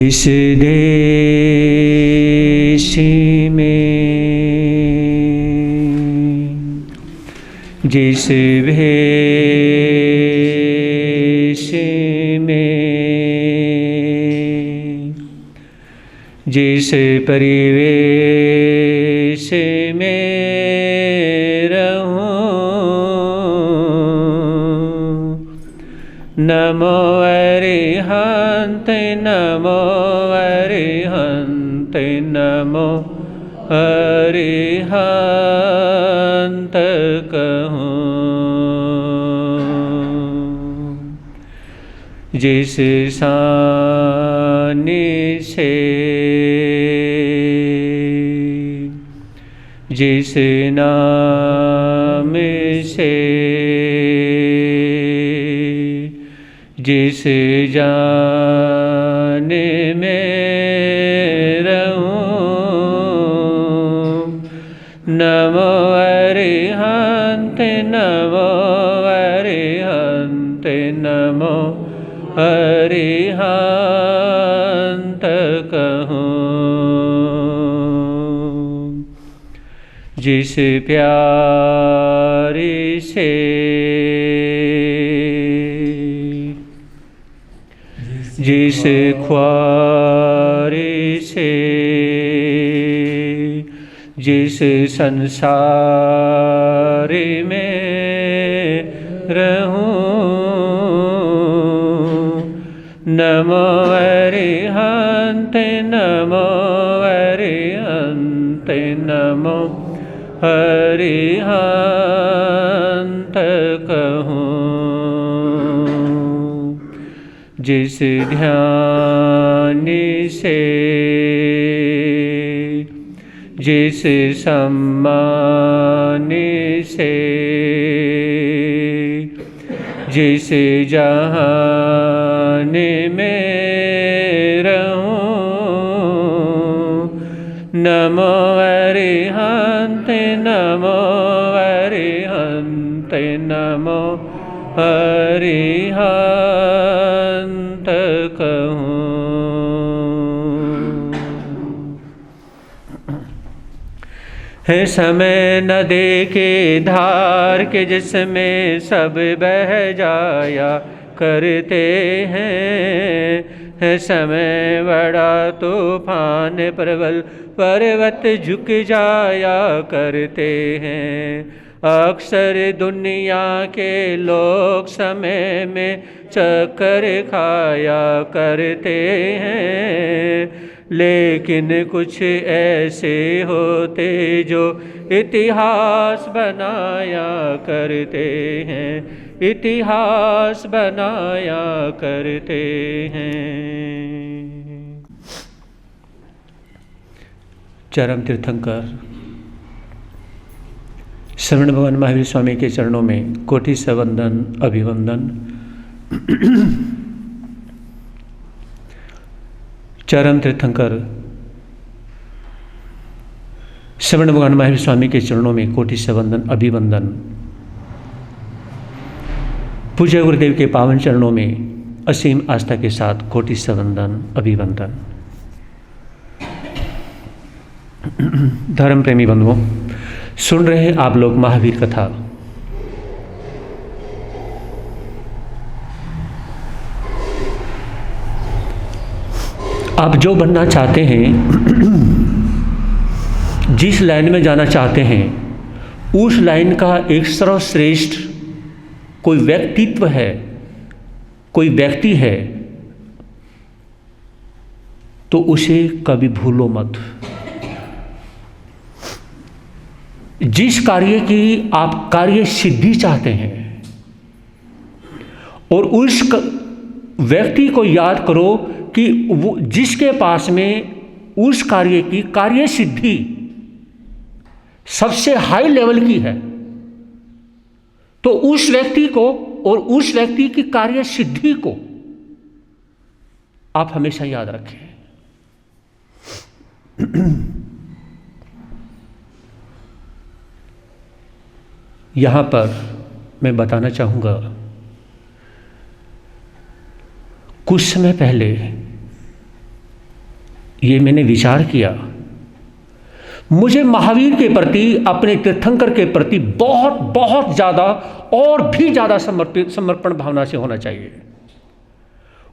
इस देश में जिस भेष में जिस परिवेश में रहूं, नमो अरिहंत नमो अरिहंत नमो अरिहंत कहूं। जिस सानी से जिस नाम से जिस जान में रहूं, नमो अरिहंत नमो अरिहंत नमो अरिहंत कहूं। जिस प्यारी से जिस ख्वारी से जिस संसार में रहूं, नमो अरिहंत नमो अरिहंत नमो अरिहंत कहूं। जिस ध्यान से जिस सम्मान से जिस जहान में रहूं, नमो अरिहंत नमो अरिहंत नमो अरिहंत कहूं। है समय नदी के धार के जिसमें सब बह जाया करते हैं समय बड़ा तूफान प्रबल पर्वत झुक जाया करते हैं। अक्सर दुनिया के लोग समय में चक्कर खाया करते हैं, लेकिन कुछ ऐसे होते जो इतिहास बनाया करते हैं, इतिहास बनाया करते हैं। चरम तीर्थंकर श्रवण भगवान महावीर स्वामी के चरणों में कोटि से वंदन अभिवंदन। चरम तीर्थंकर श्रवण भगवान महावीर स्वामी के चरणों में कोटि से वंदन अभिवंदन। पूज्य गुरुदेव के पावन चरणों में असीम आस्था के साथ कोटि से वंदन अभिवंदन। धर्म प्रेमी बंधुओं, सुन रहे हैं आप लोग महावीर कथा। आप जो बनना चाहते हैं, जिस लाइन में जाना चाहते हैं, उस लाइन का एक सर्वश्रेष्ठ कोई व्यक्तित्व है, कोई व्यक्ति है, तो उसे कभी भूलो मत। जिस कार्य की आप कार्य सिद्धि चाहते हैं और उस व्यक्ति को याद करो कि वो जिसके पास में उस कार्य की कार्य सिद्धि सबसे हाई लेवल की है, तो उस व्यक्ति को और उस व्यक्ति की कार्य सिद्धि को आप हमेशा याद रखें। यहाँ पर मैं बताना चाहूँगा, कुछ समय पहले ये मैंने विचार किया, मुझे महावीर के प्रति, अपने तीर्थंकर के प्रति बहुत बहुत ज़्यादा और भी ज़्यादा समर्पण भावना से होना चाहिए।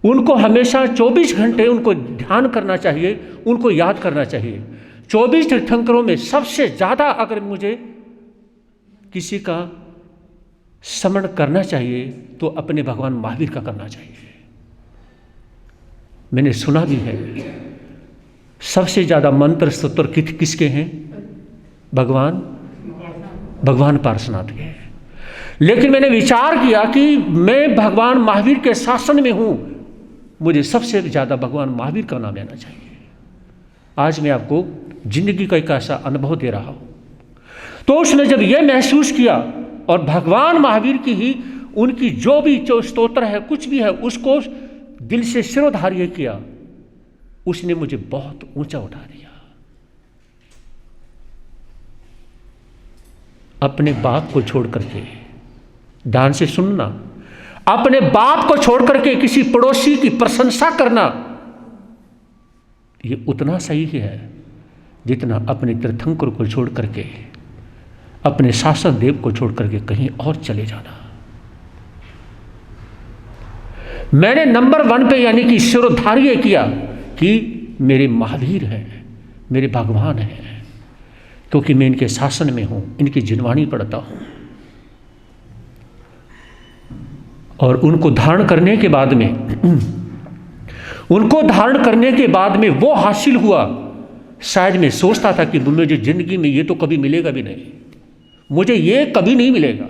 उनको हमेशा 24 घंटे उनको ध्यान करना चाहिए, उनको याद करना चाहिए। 24 तीर्थंकरों में सबसे ज़्यादा अगर मुझे किसी का स्मरण करना चाहिए तो अपने भगवान महावीर का करना चाहिए। मैंने सुना भी है सबसे ज़्यादा मंत्र स्तोत्र किसके हैं? भगवान पार्श्वनाथ के हैं। लेकिन मैंने विचार किया कि मैं भगवान महावीर के शासन में हूँ, मुझे सबसे ज़्यादा भगवान महावीर का नाम लेना चाहिए। आज मैं आपको जिंदगी का एक ऐसा अनुभव दे रहा हूँ। तो उसने जब यह महसूस किया और भगवान महावीर की ही उनकी जो भी स्तोत्र है, कुछ भी है, उसको दिल से शिरोधार्य किया, उसने मुझे बहुत ऊंचा उठा दिया। अपने बाप को छोड़ करके, ध्यान से सुनना, अपने बाप को छोड़ करके किसी पड़ोसी की प्रशंसा करना, ये उतना सही है जितना अपने तीर्थंकर को छोड़ करके, अपने शासन देव को छोड़ करके कहीं और चले जाना। मैंने नंबर 1 पे यानी कि शिरोधार्य किया कि मेरे महावीर हैं, मेरे भगवान हैं, क्योंकि मैं इनके शासन में हूं, इनकी जिनवाणी पढ़ता हूं। और उनको धारण करने के बाद में वो हासिल हुआ, शायद मैं सोचता था कि मुझे जिंदगी में ये तो कभी मिलेगा भी नहीं, मुझे ये कभी नहीं मिलेगा,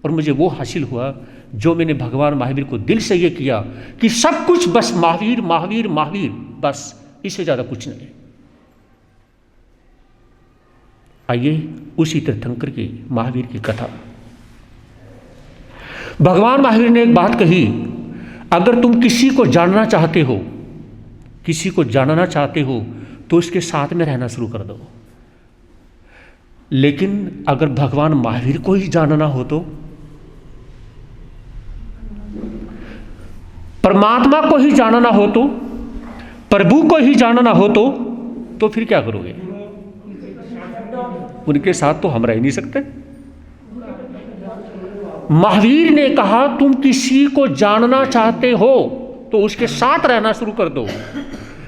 और मुझे वो हासिल हुआ जो मैंने भगवान महावीर को दिल से ये किया कि सब कुछ बस महावीर महावीर महावीर, बस, इससे ज़्यादा कुछ नहीं। आइए उसी तीर्थंकर की, महावीर की कथा। भगवान महावीर ने एक बात कही, अगर तुम किसी को जानना चाहते हो तो उसके साथ में रहना शुरू कर दो। लेकिन अगर भगवान महावीर को ही जानना हो तो, परमात्मा को ही जानना हो तो, प्रभु को ही जानना हो तो फिर क्या करोगे? उनके साथ तो हम रह नहीं सकते। महावीर ने कहा तुम किसी को जानना चाहते हो तो उसके साथ रहना शुरू कर दो।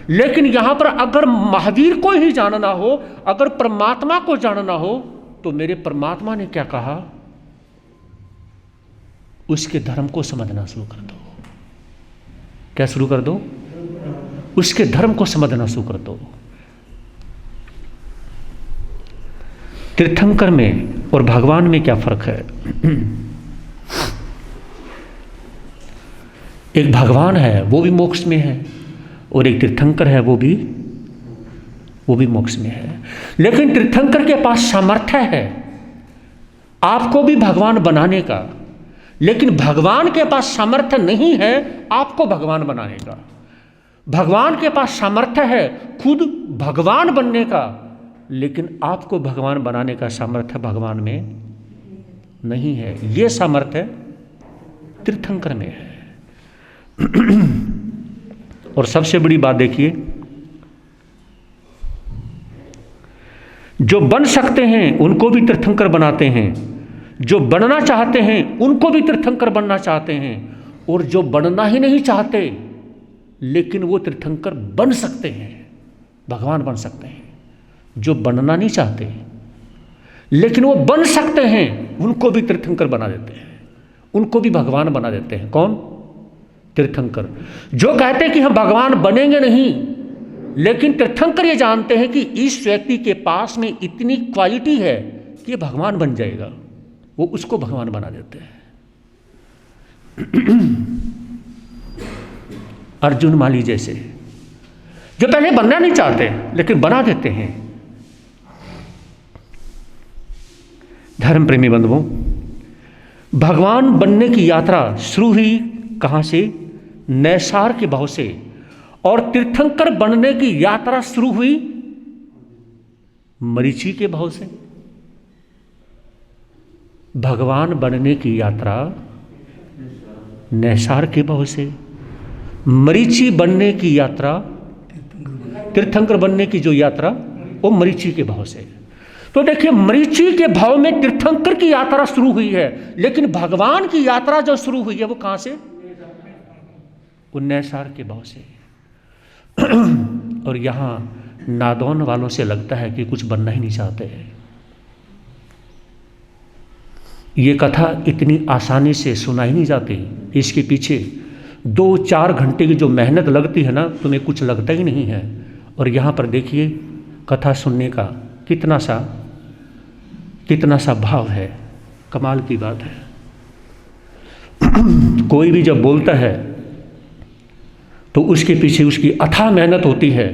लेकिन यहां पर अगर महावीर को ही जानना हो, अगर परमात्मा को जानना हो, तो मेरे परमात्मा ने क्या कहा? उसके धर्म को समझना शुरू कर दो। क्या शुरू कर दो? उसके धर्म को समझना शुरू कर दो। तीर्थंकर में और भगवान में क्या फर्क है? एक भगवान है वो भी मोक्ष में है, और एक तीर्थंकर है वो भी मोक्ष में है। लेकिन तीर्थंकर के पास सामर्थ्य है आपको भी भगवान बनाने का, लेकिन भगवान के पास सामर्थ्य नहीं है आपको भगवान बनाने का। भगवान के पास सामर्थ्य है खुद भगवान बनने का, लेकिन आपको भगवान बनाने का सामर्थ्य भगवान में नहीं है। ये सामर्थ्य तीर्थंकर में है। और सबसे बड़ी बात देखिए, जो बन सकते हैं उनको भी तीर्थंकर बनाते हैं, जो बनना चाहते हैं उनको भी तीर्थंकर बनना चाहते हैं, और जो बनना ही नहीं चाहते लेकिन वो तीर्थंकर बन सकते हैं, भगवान बन सकते हैं। जो बनना नहीं चाहते लेकिन वो बन सकते हैं, उनको भी तीर्थंकर बना देते हैं, उनको भी भगवान बना देते हैं। कौन? तीर्थंकर। जो कहते हैं कि हम भगवान बनेंगे नहीं, लेकिन तीर्थंकर ये जानते हैं कि इस व्यक्ति के पास में इतनी क्वालिटी है कि ये भगवान बन जाएगा, वो उसको भगवान बना देते हैं। अर्जुन माली जैसे, जो पहले बनना नहीं चाहते लेकिन बना देते हैं। धर्म प्रेमी बंधुओं, भगवान बनने की यात्रा शुरू हुई कहाँ से? नैसार के भाव से। और तीर्थंकर बनने की यात्रा शुरू हुई मरीचि के भाव से। भगवान बनने की यात्रा नैसार के भाव से, मरीचि बनने की यात्रा तीर्थंकर बनने की जो यात्रा वो मरीचि के भाव से। तो देखिए, मरीचि के भाव में तीर्थंकर की यात्रा शुरू हुई है, लेकिन भगवान की यात्रा जो शुरू हुई है वो कहां से? वो नैसार के भाव से। और यहां नादौन वालों से लगता है कि कुछ बनना ही नहीं चाहते हैं। ये कथा इतनी आसानी से सुनाई नहीं जाती, इसके पीछे 2-4 घंटे की जो मेहनत लगती है ना, तुम्हें कुछ लगता ही नहीं है। और यहाँ पर देखिए कथा सुनने का कितना सा भाव है, कमाल की बात है। कोई भी जब बोलता है तो उसके पीछे उसकी अथाह मेहनत होती है,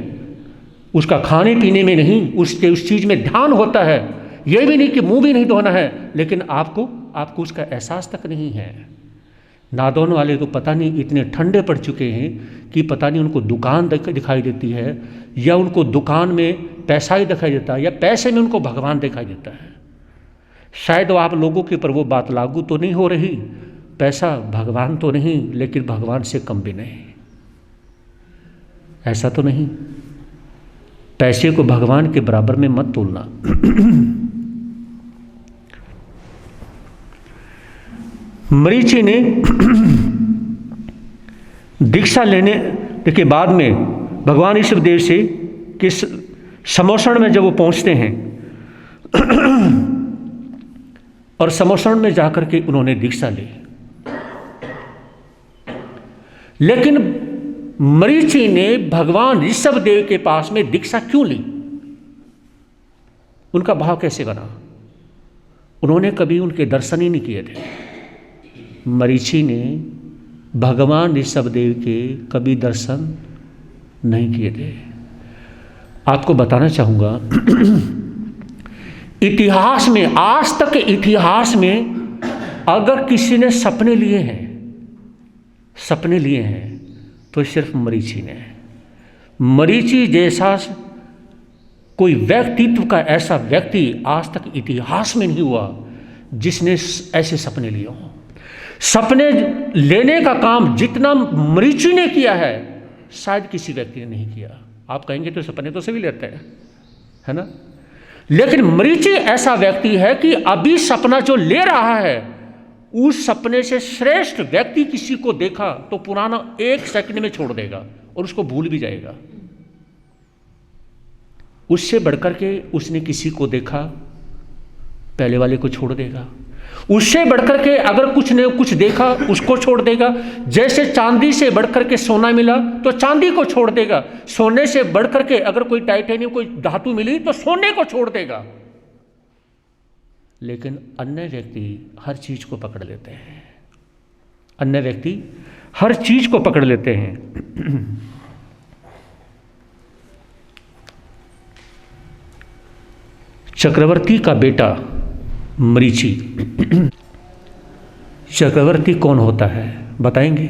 उसका खाने पीने में नहीं, उसके उस चीज़ में ध्यान होता है। ये भी नहीं कि मुंह भी नहीं धोना है, लेकिन आपको उसका एहसास तक नहीं है। नादौन वाले तो पता नहीं इतने ठंडे पड़ चुके हैं कि पता नहीं उनको दुकान दिखाई देती है, या उनको दुकान में पैसा ही दिखाई देता है, या पैसे में उनको भगवान दिखाई देता है। शायद वो आप लोगों के ऊपर वो बात लागू तो नहीं हो रही, पैसा भगवान तो नहीं, लेकिन भगवान से कम भी नहीं, ऐसा तो नहीं। पैसे को भगवान के बराबर में मत तोलना। मरीचि ने दीक्षा लेने के बाद में भगवान ऋषभदेव से कि समोषण में जब वो पहुंचते हैं और समोषण में जाकर के उन्होंने दीक्षा ली, लेकिन मरीचि ने भगवान ऋषभदेव के पास में दीक्षा क्यों ली? उनका भाव कैसे बना? उन्होंने कभी उनके दर्शन ही नहीं किए थे। मरीचि ने भगवान ऋषभदेव के कभी दर्शन नहीं किए थे। आपको बताना चाहूँगा, इतिहास में, आज तक के इतिहास में अगर किसी ने सपने लिए हैं तो सिर्फ मरीचि ने। मरीचि जैसा कोई व्यक्तित्व का ऐसा व्यक्ति आज तक इतिहास में नहीं हुआ जिसने ऐसे सपने लिए हों। सपने लेने का काम जितना मरीचि ने किया है, शायद किसी व्यक्ति ने नहीं किया। आप कहेंगे तो सपने तो सभी लेते हैं, है ना? लेकिन मरीचि ऐसा व्यक्ति है कि अभी सपना जो ले रहा है, उस सपने से श्रेष्ठ व्यक्ति किसी को देखा तो पुराना 1 सेकंड में छोड़ देगा और उसको भूल भी जाएगा। उससे बढ़कर के उसने किसी को देखा, पहले वाले को छोड़ देगा। उससे बढ़कर के अगर कुछ ने कुछ देखा, उसको छोड़ देगा। जैसे चांदी से बढ़कर के सोना मिला तो चांदी को छोड़ देगा। सोने से बढ़कर के अगर कोई टाइटेनियम, कोई धातु मिली तो सोने को छोड़ देगा। लेकिन अन्य व्यक्ति हर चीज को पकड़ लेते हैं। अन्य व्यक्ति हर चीज को पकड़ लेते हैं। चक्रवर्ती का बेटा मरीचि। चक्रवर्ती कौन होता है बताएंगे?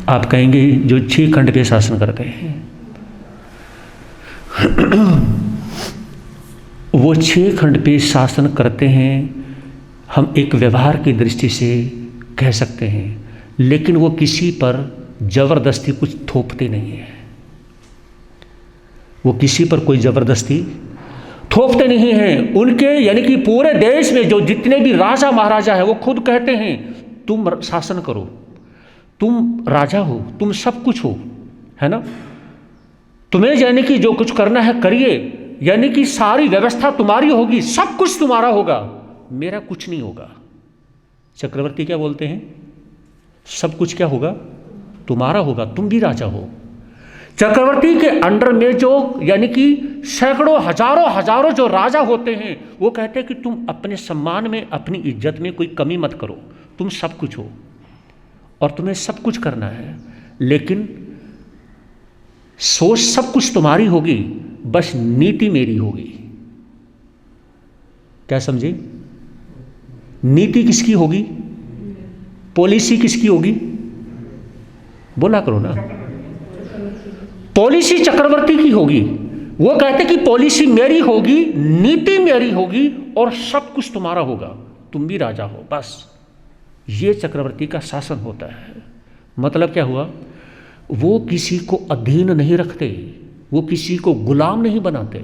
आप कहेंगे जो 6 खंड पे शासन करते हैं। वो 6 खंड पे शासन करते हैं, हम एक व्यवहार की दृष्टि से कह सकते हैं, लेकिन वो किसी पर जबरदस्ती कुछ थोपते नहीं है। वो किसी पर कोई जबरदस्ती थोपते नहीं हैं। उनके यानी कि पूरे देश में जो जितने भी राजा महाराजा है, वो खुद कहते हैं तुम शासन करो, तुम राजा हो, तुम सब कुछ हो, है ना? तुम्हें यानी कि जो कुछ करना है करिए, यानी कि सारी व्यवस्था तुम्हारी होगी, सब कुछ तुम्हारा होगा, मेरा कुछ नहीं होगा। चक्रवर्ती क्या बोलते हैं? सब कुछ क्या होगा? तुम्हारा होगा, तुम भी राजा हो। चक्रवर्ती के अंडर में जो यानी कि सैकड़ों हजारों जो राजा होते हैं, वो कहते हैं कि तुम अपने सम्मान में, अपनी इज्जत में कोई कमी मत करो, तुम सब कुछ हो और तुम्हें सब कुछ करना है, लेकिन सोच सब कुछ तुम्हारी होगी, बस नीति मेरी होगी। क्या समझे? नीति किसकी होगी? पॉलिसी किसकी होगी? बोला करो ना। पॉलिसी चक्रवर्ती की होगी। वो कहते कि पॉलिसी मेरी होगी, नीति मेरी होगी और सब कुछ तुम्हारा होगा, तुम भी राजा हो, बस ये चक्रवर्ती का शासन होता है। मतलब क्या हुआ, वो किसी को अधीन नहीं रखते, वो किसी को गुलाम नहीं बनाते,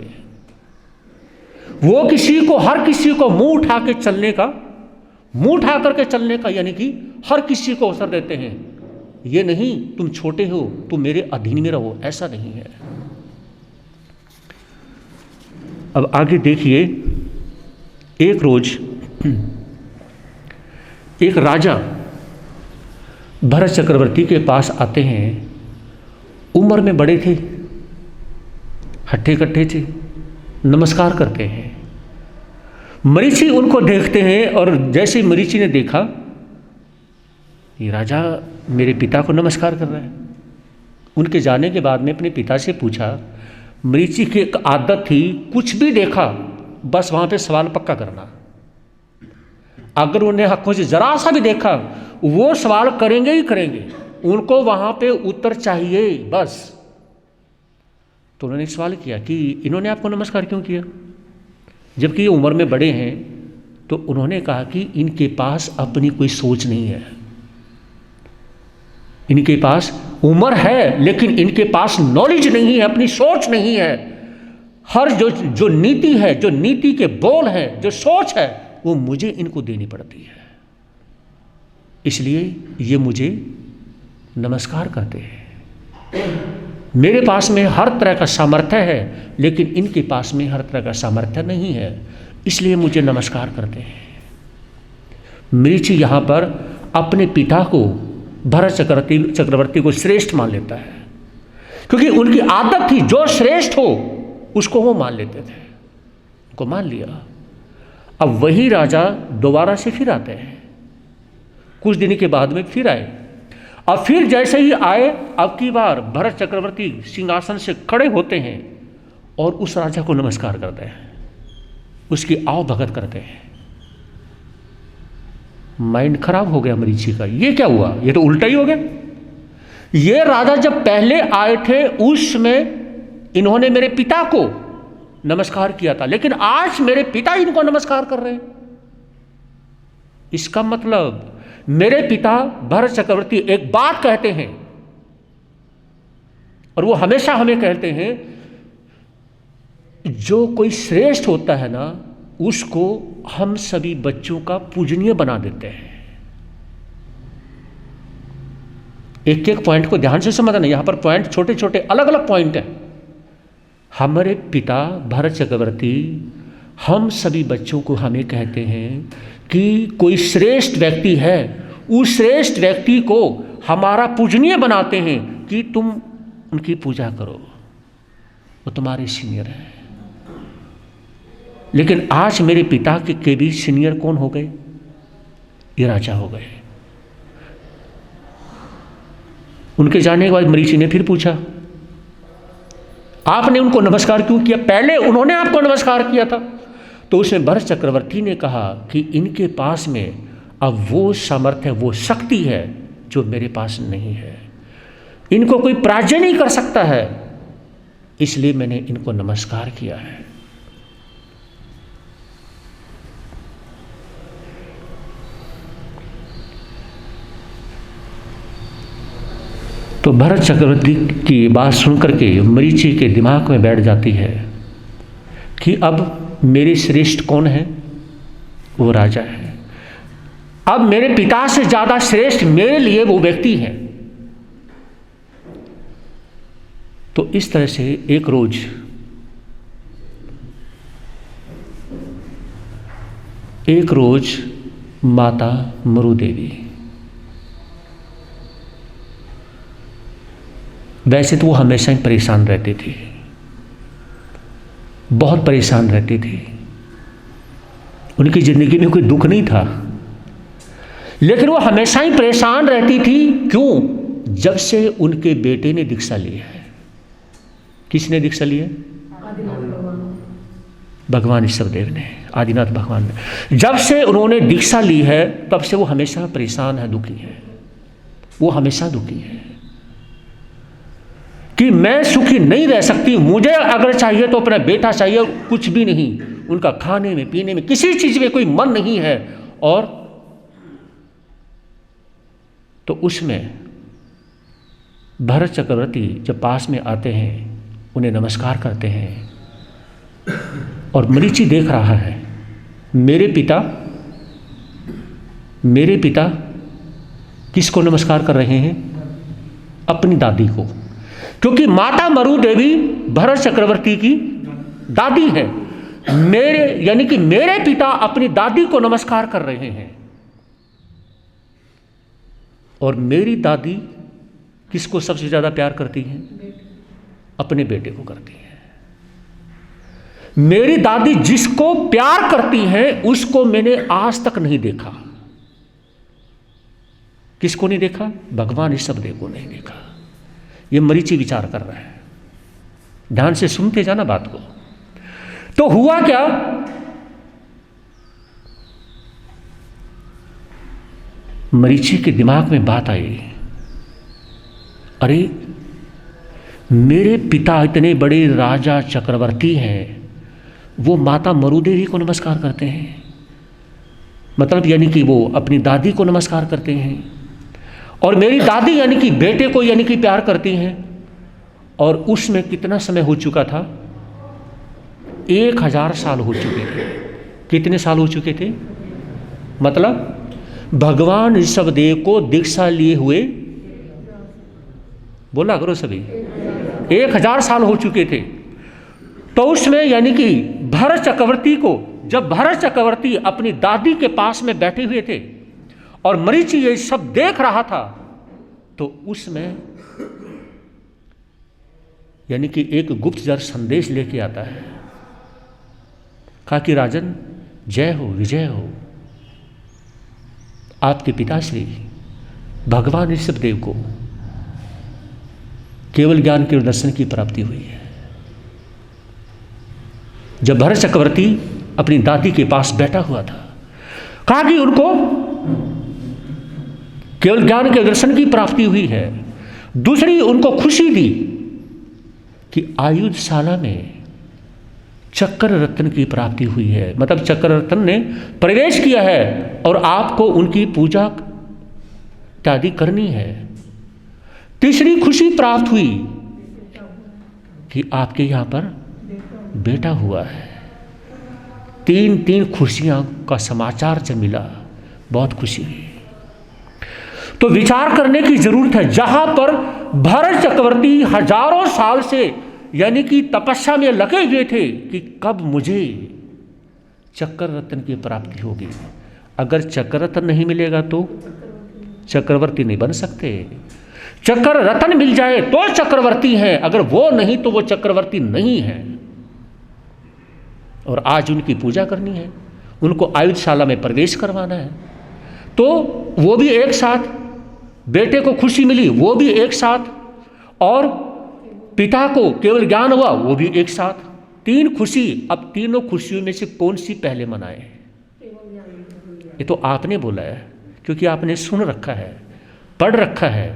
वो हर किसी को मुंह उठा करके चलने का यानी कि हर किसी को अवसर देते हैं। ये नहीं तुम छोटे हो, तुम मेरे अधीन में रहो, ऐसा नहीं है। अब आगे देखिए, एक रोज एक राजा भरत चक्रवर्ती के पास आते हैं। उम्र में बड़े थे, हट्टे कट्टे थे, नमस्कार करते हैं। मरीचि उनको देखते हैं और जैसे मरीचि ने देखा ये राजा मेरे पिता को नमस्कार कर रहा है, उनके जाने के बाद में अपने पिता से पूछा। मरीचि की एक आदत थी, कुछ भी देखा बस वहाँ पे सवाल पक्का करना। अगर उन्हें आंखों से जरा सा भी देखा वो सवाल करेंगे ही करेंगे, उनको वहाँ पे उत्तर चाहिए बस। तो उन्होंने सवाल किया कि इन्होंने आपको नमस्कार क्यों किया, जबकि ये उम्र में बड़े हैं। तो उन्होंने कहा कि इनके पास अपनी कोई सोच नहीं है, इनके पास उम्र है लेकिन इनके पास नॉलेज नहीं है, अपनी सोच नहीं है। हर जो नीति है, जो नीति के बोल है, जो सोच है, वो मुझे इनको देनी पड़ती है, इसलिए ये मुझे नमस्कार करते हैं। मेरे पास में हर तरह का सामर्थ्य है लेकिन इनके पास में हर तरह का सामर्थ्य नहीं है, इसलिए मुझे नमस्कार करते हैं। मरीचि यहाँ पर अपने पिता को, भरत चक्रवर्ती को श्रेष्ठ मान लेता है, क्योंकि उनकी आदत थी जो श्रेष्ठ हो उसको वो मान लेते थे, उनको मान लिया। अब वही राजा दोबारा से फिर आते हैं, कुछ दिन के बाद में फिर आए। अब फिर जैसे ही आए, अब की बार भरत चक्रवर्ती सिंहासन से खड़े होते हैं और उस राजा को नमस्कार करते हैं, उसकी आव भगत करते हैं। माइंड खराब हो गया मरीचि का, ये क्या हुआ, ये तो उल्टा ही हो गया। ये राजा जब पहले आए थे उस समय इन्होंने मेरे पिता को नमस्कार किया था, लेकिन आज मेरे पिता इनको नमस्कार कर रहे हैं। इसका मतलब मेरे पिता भरत चक्रवर्ती एक बात कहते हैं और वो हमेशा हमें कहते हैं, जो कोई श्रेष्ठ होता है ना उसको हम सभी बच्चों का पूजनीय बना देते हैं। एक एक पॉइंट को ध्यान से समझना, यहां पर पॉइंट छोटे छोटे अलग अलग पॉइंट हैं। हमारे पिता भरत चक्रवर्ती हम सभी बच्चों को हमें कहते हैं कि कोई श्रेष्ठ व्यक्ति है, उस श्रेष्ठ व्यक्ति को हमारा पूजनीय बनाते हैं कि तुम उनकी पूजा करो, वो तुम्हारे सीनियर है। लेकिन आज मेरे पिता के भी सीनियर कौन हो गए, ये राजा हो गए। उनके जाने के बाद मरीचि ने फिर पूछा, आपने उनको नमस्कार क्यों किया, पहले उन्होंने आपको नमस्कार किया था। तो उसमें भरत चक्रवर्ती ने कहा कि इनके पास में अब वो सामर्थ्य, वो शक्ति है जो मेरे पास नहीं है, इनको कोई पराजय नहीं कर सकता है, इसलिए मैंने इनको नमस्कार किया है। तो भरत चक्रवर्ती की बात सुनकर के मरीचि के दिमाग में बैठ जाती है कि अब मेरे श्रेष्ठ कौन है, वो राजा है। अब मेरे पिता से ज़्यादा श्रेष्ठ मेरे लिए वो व्यक्ति है। तो इस तरह से एक रोज माता मरुदेवी, वैसे तो वो हमेशा ही परेशान रहती थी, बहुत परेशान रहती थी, उनकी ज़िंदगी में कोई दुख नहीं था, लेकिन वो हमेशा ही परेशान रहती थी। क्यों? जब से उनके बेटे ने दीक्षा ली है। किसने दीक्षा ली है? भगवान ईश्वरदेव ने, आदिनाथ भगवान ने। जब से उन्होंने दीक्षा ली है तब से वो हमेशा परेशान है, दुखी है, वो हमेशा दुखी है कि मैं सुखी नहीं रह सकती, मुझे अगर चाहिए तो अपना बेटा चाहिए, कुछ भी नहीं, उनका खाने में पीने में किसी चीज़ में कोई मन नहीं है। और तो उसमें भरत चक्रवर्ती जब पास में आते हैं, उन्हें नमस्कार करते हैं, और मरीचि देख रहा है मेरे पिता किसको नमस्कार कर रहे हैं? अपनी दादी को, क्योंकि माता मरु देवी भरत चक्रवर्ती की दादी है। यानी कि मेरे पिता अपनी दादी को नमस्कार कर रहे हैं, और मेरी दादी किसको सबसे ज्यादा प्यार करती हैं? अपने बेटे को करती हैं। मेरी दादी जिसको प्यार करती हैं उसको मैंने आज तक नहीं देखा। किसको नहीं देखा? भगवान ऋषभदेव को नहीं देखा। ये मरीचि विचार कर रहा है। ध्यान से सुनते जाना बात को। तो हुआ क्या? मरीचि के दिमाग में बात आई, अरे मेरे पिता इतने बड़े राजा चक्रवर्ती हैं, वो माता मरुदेवी को नमस्कार करते हैं, मतलब यानी कि वो अपनी दादी को नमस्कार करते हैं, और मेरी दादी यानी कि बेटे को यानी कि प्यार करती हैं। और उसमें कितना समय हो चुका था? 1000 साल हो चुके थे। कितने साल हो चुके थे? मतलब भगवान ऋषभदेव को दीक्षा लिए हुए, बोला करो सभी, 1000 साल हो चुके थे। तो उसमें यानी कि भरत चक्रवर्ती को, जब भरत चक्रवर्ती अपनी दादी के पास में बैठे हुए थे और मरीचि ये सब देख रहा था, तो उसमें यानी कि एक गुप्तचर संदेश लेके आता है, कहा कि राजन जय हो, विजय हो, आपके पिताश्री भगवान ऋषभदेव को केवल ज्ञान के दर्शन की प्राप्ति हुई है। जब भरत चक्रवर्ती अपनी दादी के पास बैठा हुआ था, कहा कि उनको केवल ज्ञान के दर्शन की प्राप्ति हुई है। दूसरी उनको खुशी दी कि आयुधशाला में चक्र रत्न की प्राप्ति हुई है, मतलब चक्र रत्न ने प्रवेश किया है और आपको उनकी पूजा इत्यादि करनी है। तीसरी खुशी प्राप्त हुई कि आपके यहां पर बेटा हुआ है। तीन खुशियां का समाचार जब मिला, बहुत खुशी हुई। तो विचार करने की जरूरत है। जहां पर भरत चक्रवर्ती हजारों साल से यानी कि तपस्या में लगे हुए थे कि कब मुझे चक्र रत्न की प्राप्ति होगी। अगर चक्र रत्न नहीं मिलेगा तो चक्रवर्ती नहीं बन सकते। चक्र रत्न मिल जाए तो चक्रवर्ती है, अगर वो नहीं तो वो चक्रवर्ती नहीं है। और आज उनकी पूजा करनी है, उनको आयुधशाला में प्रवेश करवाना है, तो वो भी एक साथ, बेटे को खुशी मिली वो भी एक साथ, और पिता को केवल ज्ञान हुआ वो भी एक साथ। 3 खुशी। अब तीनों खुशियों में से कौन सी पहले मनाए? ये तो आपने बोला है, क्योंकि आपने सुन रखा है, पढ़ रखा है।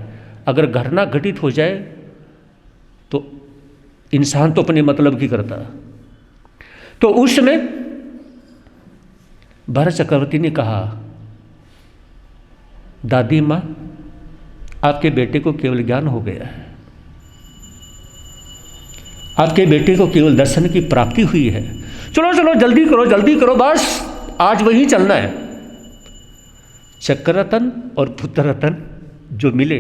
अगर घटना घटित हो जाए तो इंसान तो अपने मतलब की करता। तो उस समय भरत चक्रवर्ती ने कहा, दादी माँ आपके बेटे को केवल ज्ञान हो गया है, आपके बेटे को केवल दर्शन की प्राप्ति हुई है। चलो चलो जल्दी करो, बस आज वही चलना है। चक्र रत्न और पुत्र रत्न जो मिले,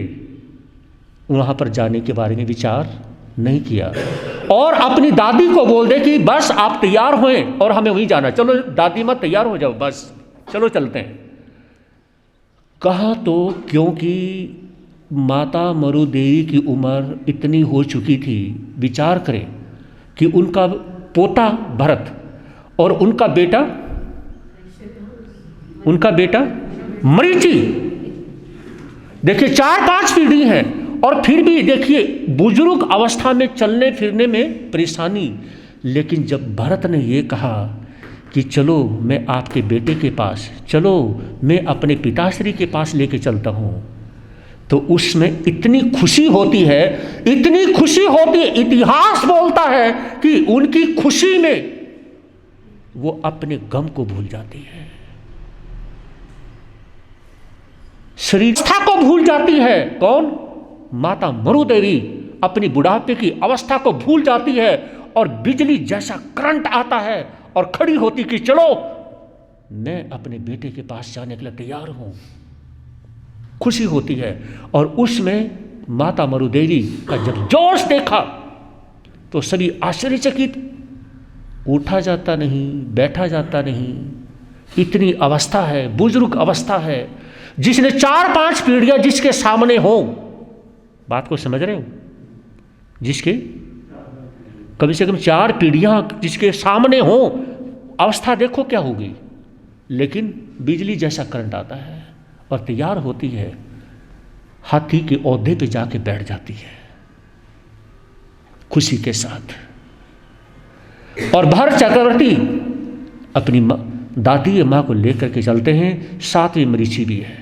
वहां पर जाने के बारे में विचार नहीं किया, और अपनी दादी को बोल दे कि बस आप तैयार हुए और हमें वहीं जाना। चलो दादी माँ तैयार हो जाओ, बस चलो चलते हैं। कहा तो क्योंकि माता मरुदेवी की उम्र इतनी हो चुकी थी, विचार करें कि उनका पोता भरत और उनका बेटा मरीचि, देखिए 4-5 पीढ़ी हैं, और फिर भी देखिए बुजुर्ग अवस्था में चलने फिरने में परेशानी। लेकिन जब भरत ने ये कहा कि चलो मैं आपके बेटे के पास, चलो मैं अपने पिताश्री के पास लेके चलता हूँ, तो उसमें इतनी खुशी होती है, इतिहास बोलता है कि उनकी खुशी में वो अपने गम को भूल जाती है। शरीर अवस्था को भूल जाती है। कौन? माता मरुदेवी अपनी बुढ़ापे की अवस्था को भूल जाती है और बिजली जैसा करंट आता है और खड़ी होती कि चलो मैं अपने बेटे के पास जाने के लिए तैयार हूं। खुशी होती है। और उसमें माता मरुदेवी का जब जोश देखा तो सभी आश्चर्यचकित। उठा जाता नहीं, बैठा जाता नहीं, इतनी अवस्था है, बुजुर्ग अवस्था है, जिसने 4-5 पीढ़ियां जिसके सामने हो। बात को समझ रहे हो? जिसके कम से कम 4 पीढ़ियां जिसके सामने हो, अवस्था देखो क्या होगी। लेकिन बिजली जैसा करंट आता है और तैयार होती है, हाथी के ओहदे पे जाके बैठ जाती है खुशी के साथ। और भरत चक्रवर्ती अपनी दादी मां को लेकर के चलते हैं। साथ में मरीचि भी है।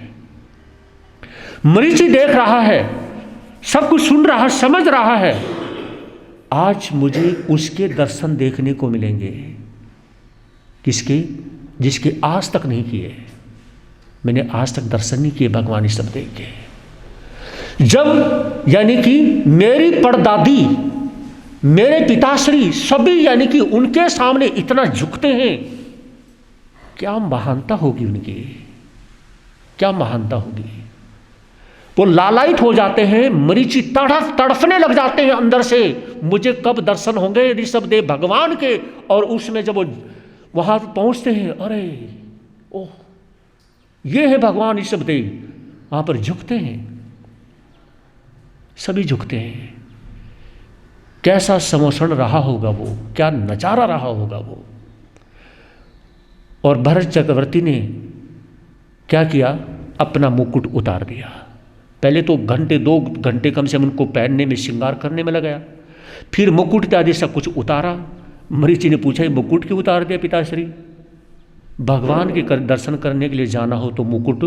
मरीचि देख रहा है, सब कुछ सुन रहा, समझ रहा है। आज मुझे उसके दर्शन देखने को मिलेंगे। किसके? जिसके आज तक नहीं किए। मैंने आज तक दर्शन नहीं किए भगवान ऋषभदेव के। जब यानी कि मेरी परदादी, मेरे पिताश्री सभी यानी कि उनके सामने इतना झुकते हैं, क्या महानता होगी उनकी, क्या महानता होगी। वो लालायित हो जाते हैं। मरीचि तड़फने लग जाते हैं अंदर से, मुझे कब दर्शन होंगे ऋषभदेव भगवान के। और उसमें जब वो वहां पहुंचते हैं, अरे ओह ये है भगवान ऋषभदेव। वहां पर झुकते हैं, सभी झुकते हैं। कैसा समोषण रहा होगा वो, क्या नजारा रहा होगा वो। और भरत चक्रवर्ती ने क्या किया? अपना मुकुट उतार दिया। पहले तो 2 घंटे कम से कम उनको पहनने में, श्रृंगार करने में लगाया। फिर मुकुट इत्यादि सब कुछ उतारा। मरीचि ने पूछा, मुकुट क्यों उतार दिया पिताश्री? भगवान के दर्शन करने के लिए जाना हो तो मुकुट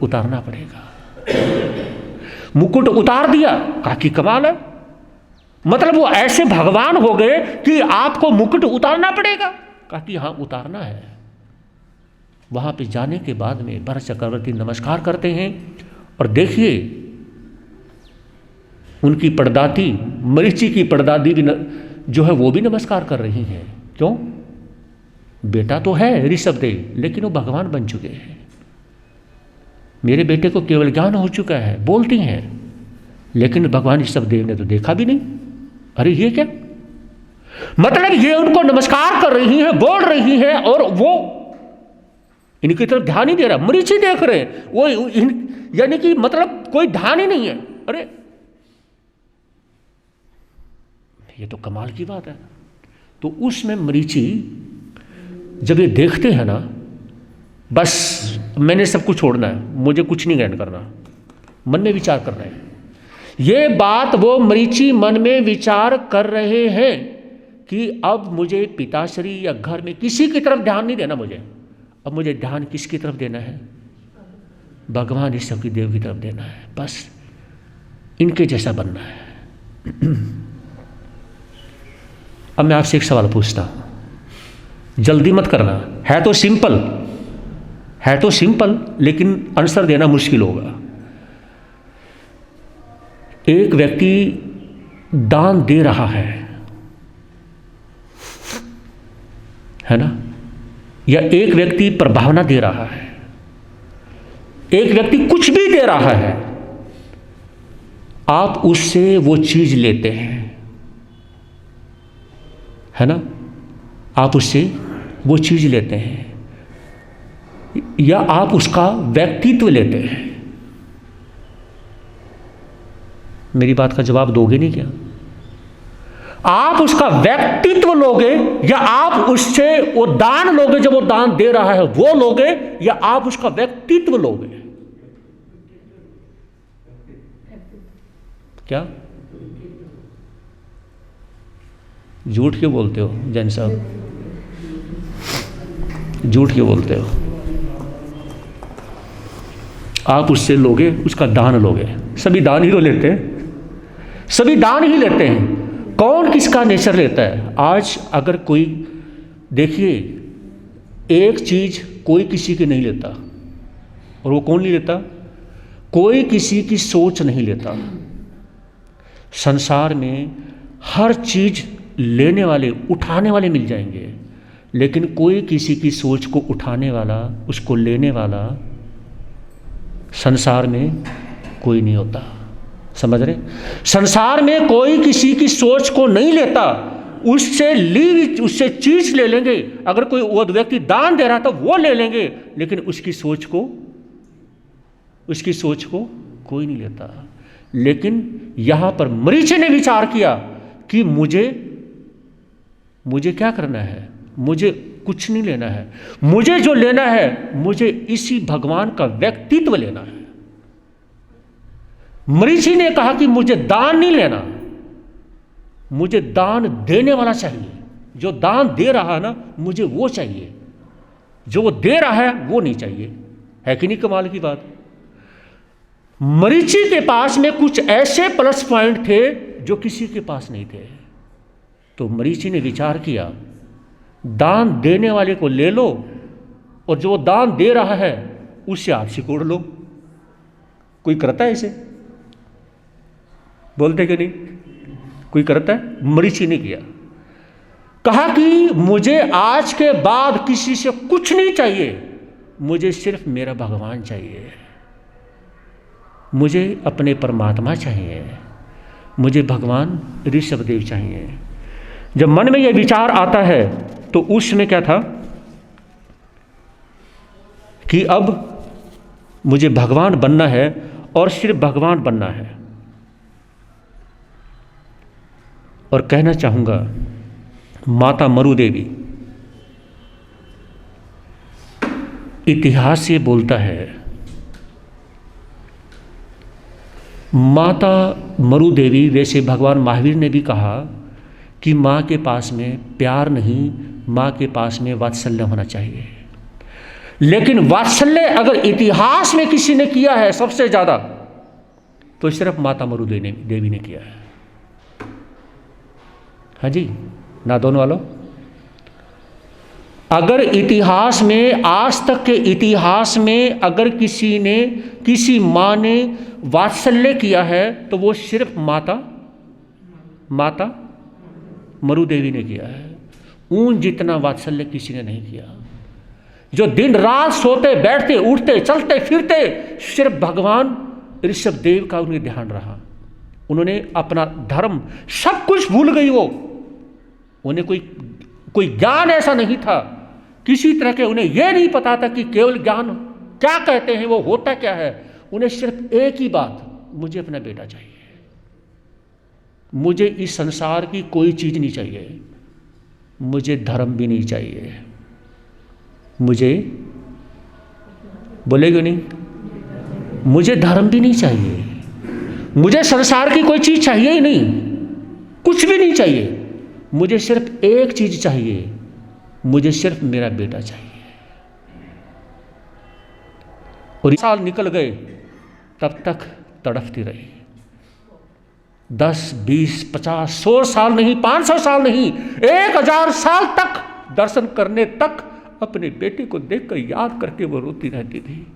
उतारना पड़ेगा। मुकुट उतार दिया। कहा कि कमाल है, मतलब वो ऐसे भगवान हो गए कि आपको मुकुट उतारना पड़ेगा। कहा कि हाँ उतारना है। वहां पे जाने के बाद में भरत चक्रवर्ती नमस्कार करते हैं और देखिए उनकी परदादी, मरीचि की परदादी भी जो है वो भी नमस्कार कर रही हैं। क्यों? बेटा तो है ऋषभदेव, लेकिन वो भगवान बन चुके हैं। मेरे बेटे को केवल ज्ञान हो चुका है, बोलती हैं, लेकिन भगवान ऋषभदेव ने तो देखा भी नहीं। अरे ये क्या मतलब, ये उनको नमस्कार कर रही हैं, बोल रही हैं और वो इनकी तरफ ध्यान ही दे रहा। मरीचि देख रहे हैं, वो यानी कि मतलब कोई ध्यान ही नहीं है। अरे ये तो कमाल की बात है। तो उसमें मरीचि जब ये देखते हैं ना, बस मैंने सब कुछ छोड़ना है, मुझे कुछ नहीं ग्रहण करना, मन में विचार करना है। ये बात वो मरीचि मन में विचार कर रहे हैं कि अब मुझे पिताश्री या घर में किसी की तरफ ध्यान नहीं देना। मुझे अब मुझे ध्यान किसकी तरफ देना है? भगवान ऋषभ की देव की तरफ देना है। बस इनके जैसा बनना है। अब मैं आपसे एक सवाल पूछता हूं, जल्दी मत करना। है तो सिंपल, लेकिन आंसर देना मुश्किल होगा। एक व्यक्ति दान दे रहा है ना, या एक व्यक्ति प्रभावना दे रहा है, एक व्यक्ति कुछ भी दे रहा है, आप उससे वो चीज लेते हैं, है ना, आप उससे वो चीज लेते हैं या आप उसका व्यक्तित्व लेते हैं। मेरी बात का जवाब दोगे नहीं क्या? आप उसका व्यक्तित्व लोगे या आप उससे वो दान लोगे, जब वो दान दे रहा है वो लोगे, या आप उसका व्यक्तित्व लोगे? क्या झूठ क्यों बोलते हो जैन साहब? झूठ क्यों बोलते हो? आप उससे लोगे, उसका दान लोगे। सभी दान ही तो लेते हैं, सभी दान ही लेते हैं। कौन किसका नेचर लेता है? आज अगर कोई देखिए, एक चीज कोई किसी की नहीं लेता, और वो कौन नहीं लेता? कोई किसी की सोच नहीं लेता। संसार में हर चीज लेने वाले, उठाने वाले मिल जाएंगे, लेकिन कोई किसी की सोच को उठाने वाला, उसको लेने वाला संसार में कोई नहीं होता। समझ रहे? संसार में कोई किसी की सोच को नहीं लेता। उससे चीज ले लेंगे। अगर कोई वो व्यक्ति दान दे रहा था वो ले लेंगे, लेकिन उसकी सोच को कोई नहीं लेता। लेकिन यहां पर मरीचि ने विचार किया कि मुझे क्या करना है? मुझे कुछ नहीं लेना है। मुझे जो लेना है, मुझे इसी भगवान का व्यक्तित्व लेना है। मरीचि ने कहा कि मुझे दान नहीं लेना, मुझे दान देने वाला चाहिए। जो दान दे रहा है ना, मुझे वो चाहिए। जो वो दे रहा है वो नहीं चाहिए। है कि नहीं कमाल की बात? मरीचि के पास में कुछ ऐसे प्लस पॉइंट थे जो किसी के पास नहीं थे। तो मरीचि ने विचार किया, दान देने वाले को ले लो और जो दान दे रहा है उससे आप सिकोड़ लो। कोई करता है इसे? बोलते कि नहीं? कोई करता है? मरीचि ने किया। कहा कि मुझे आज के बाद किसी से कुछ नहीं चाहिए, मुझे सिर्फ मेरा भगवान चाहिए, मुझे अपने परमात्मा चाहिए, मुझे भगवान ऋषभदेव चाहिए। जब मन में यह विचार आता है तो उसमें क्या था कि अब मुझे भगवान बनना है और सिर्फ भगवान बनना है। और कहना चाहूंगा, माता मरु देवी, इतिहास ये बोलता है, माता मरु देवी, वैसे भगवान महावीर ने भी कहा कि माँ के पास में प्यार नहीं, माँ के पास में वात्सल्य होना चाहिए। लेकिन वात्सल्य अगर इतिहास में किसी ने किया है सबसे ज्यादा, तो सिर्फ माता मरु देवी ने किया है। हाँ जी ना, दोनों वालों। अगर इतिहास में, आज तक के इतिहास में अगर किसी माँ ने वात्सल्य किया है तो वो सिर्फ माता मरु देवी ने किया है। ऊन जितना वात्सल्य किसी ने नहीं किया। जो दिन रात सोते बैठते उठते चलते फिरते सिर्फ भगवान ऋषभदेव का उन्हें ध्यान रहा। उन्होंने अपना धर्म सब कुछ भूल गई। उन्हें कोई ज्ञान ऐसा नहीं था किसी तरह के। उन्हें यह नहीं पता था कि केवल ज्ञान क्या कहते हैं, वो होता क्या है। उन्हें सिर्फ एक ही बात, मुझे अपना बेटा चाहिए, मुझे इस संसार की कोई चीज नहीं चाहिए, मुझे धर्म भी नहीं चाहिए, मुझे बोलेगे नहीं, मुझे धर्म भी नहीं चाहिए, मुझे संसार की कोई चीज चाहिए ही नहीं, कुछ भी नहीं चाहिए, मुझे सिर्फ एक चीज चाहिए, मुझे सिर्फ मेरा बेटा चाहिए। और साल निकल गए, तब तक तड़पती रही। 10, 20, 50, 100 साल नहीं, 500 साल नहीं, 1000 साल तक दर्शन करने तक अपने बेटे को देखकर याद करके वो रोती रहती थी।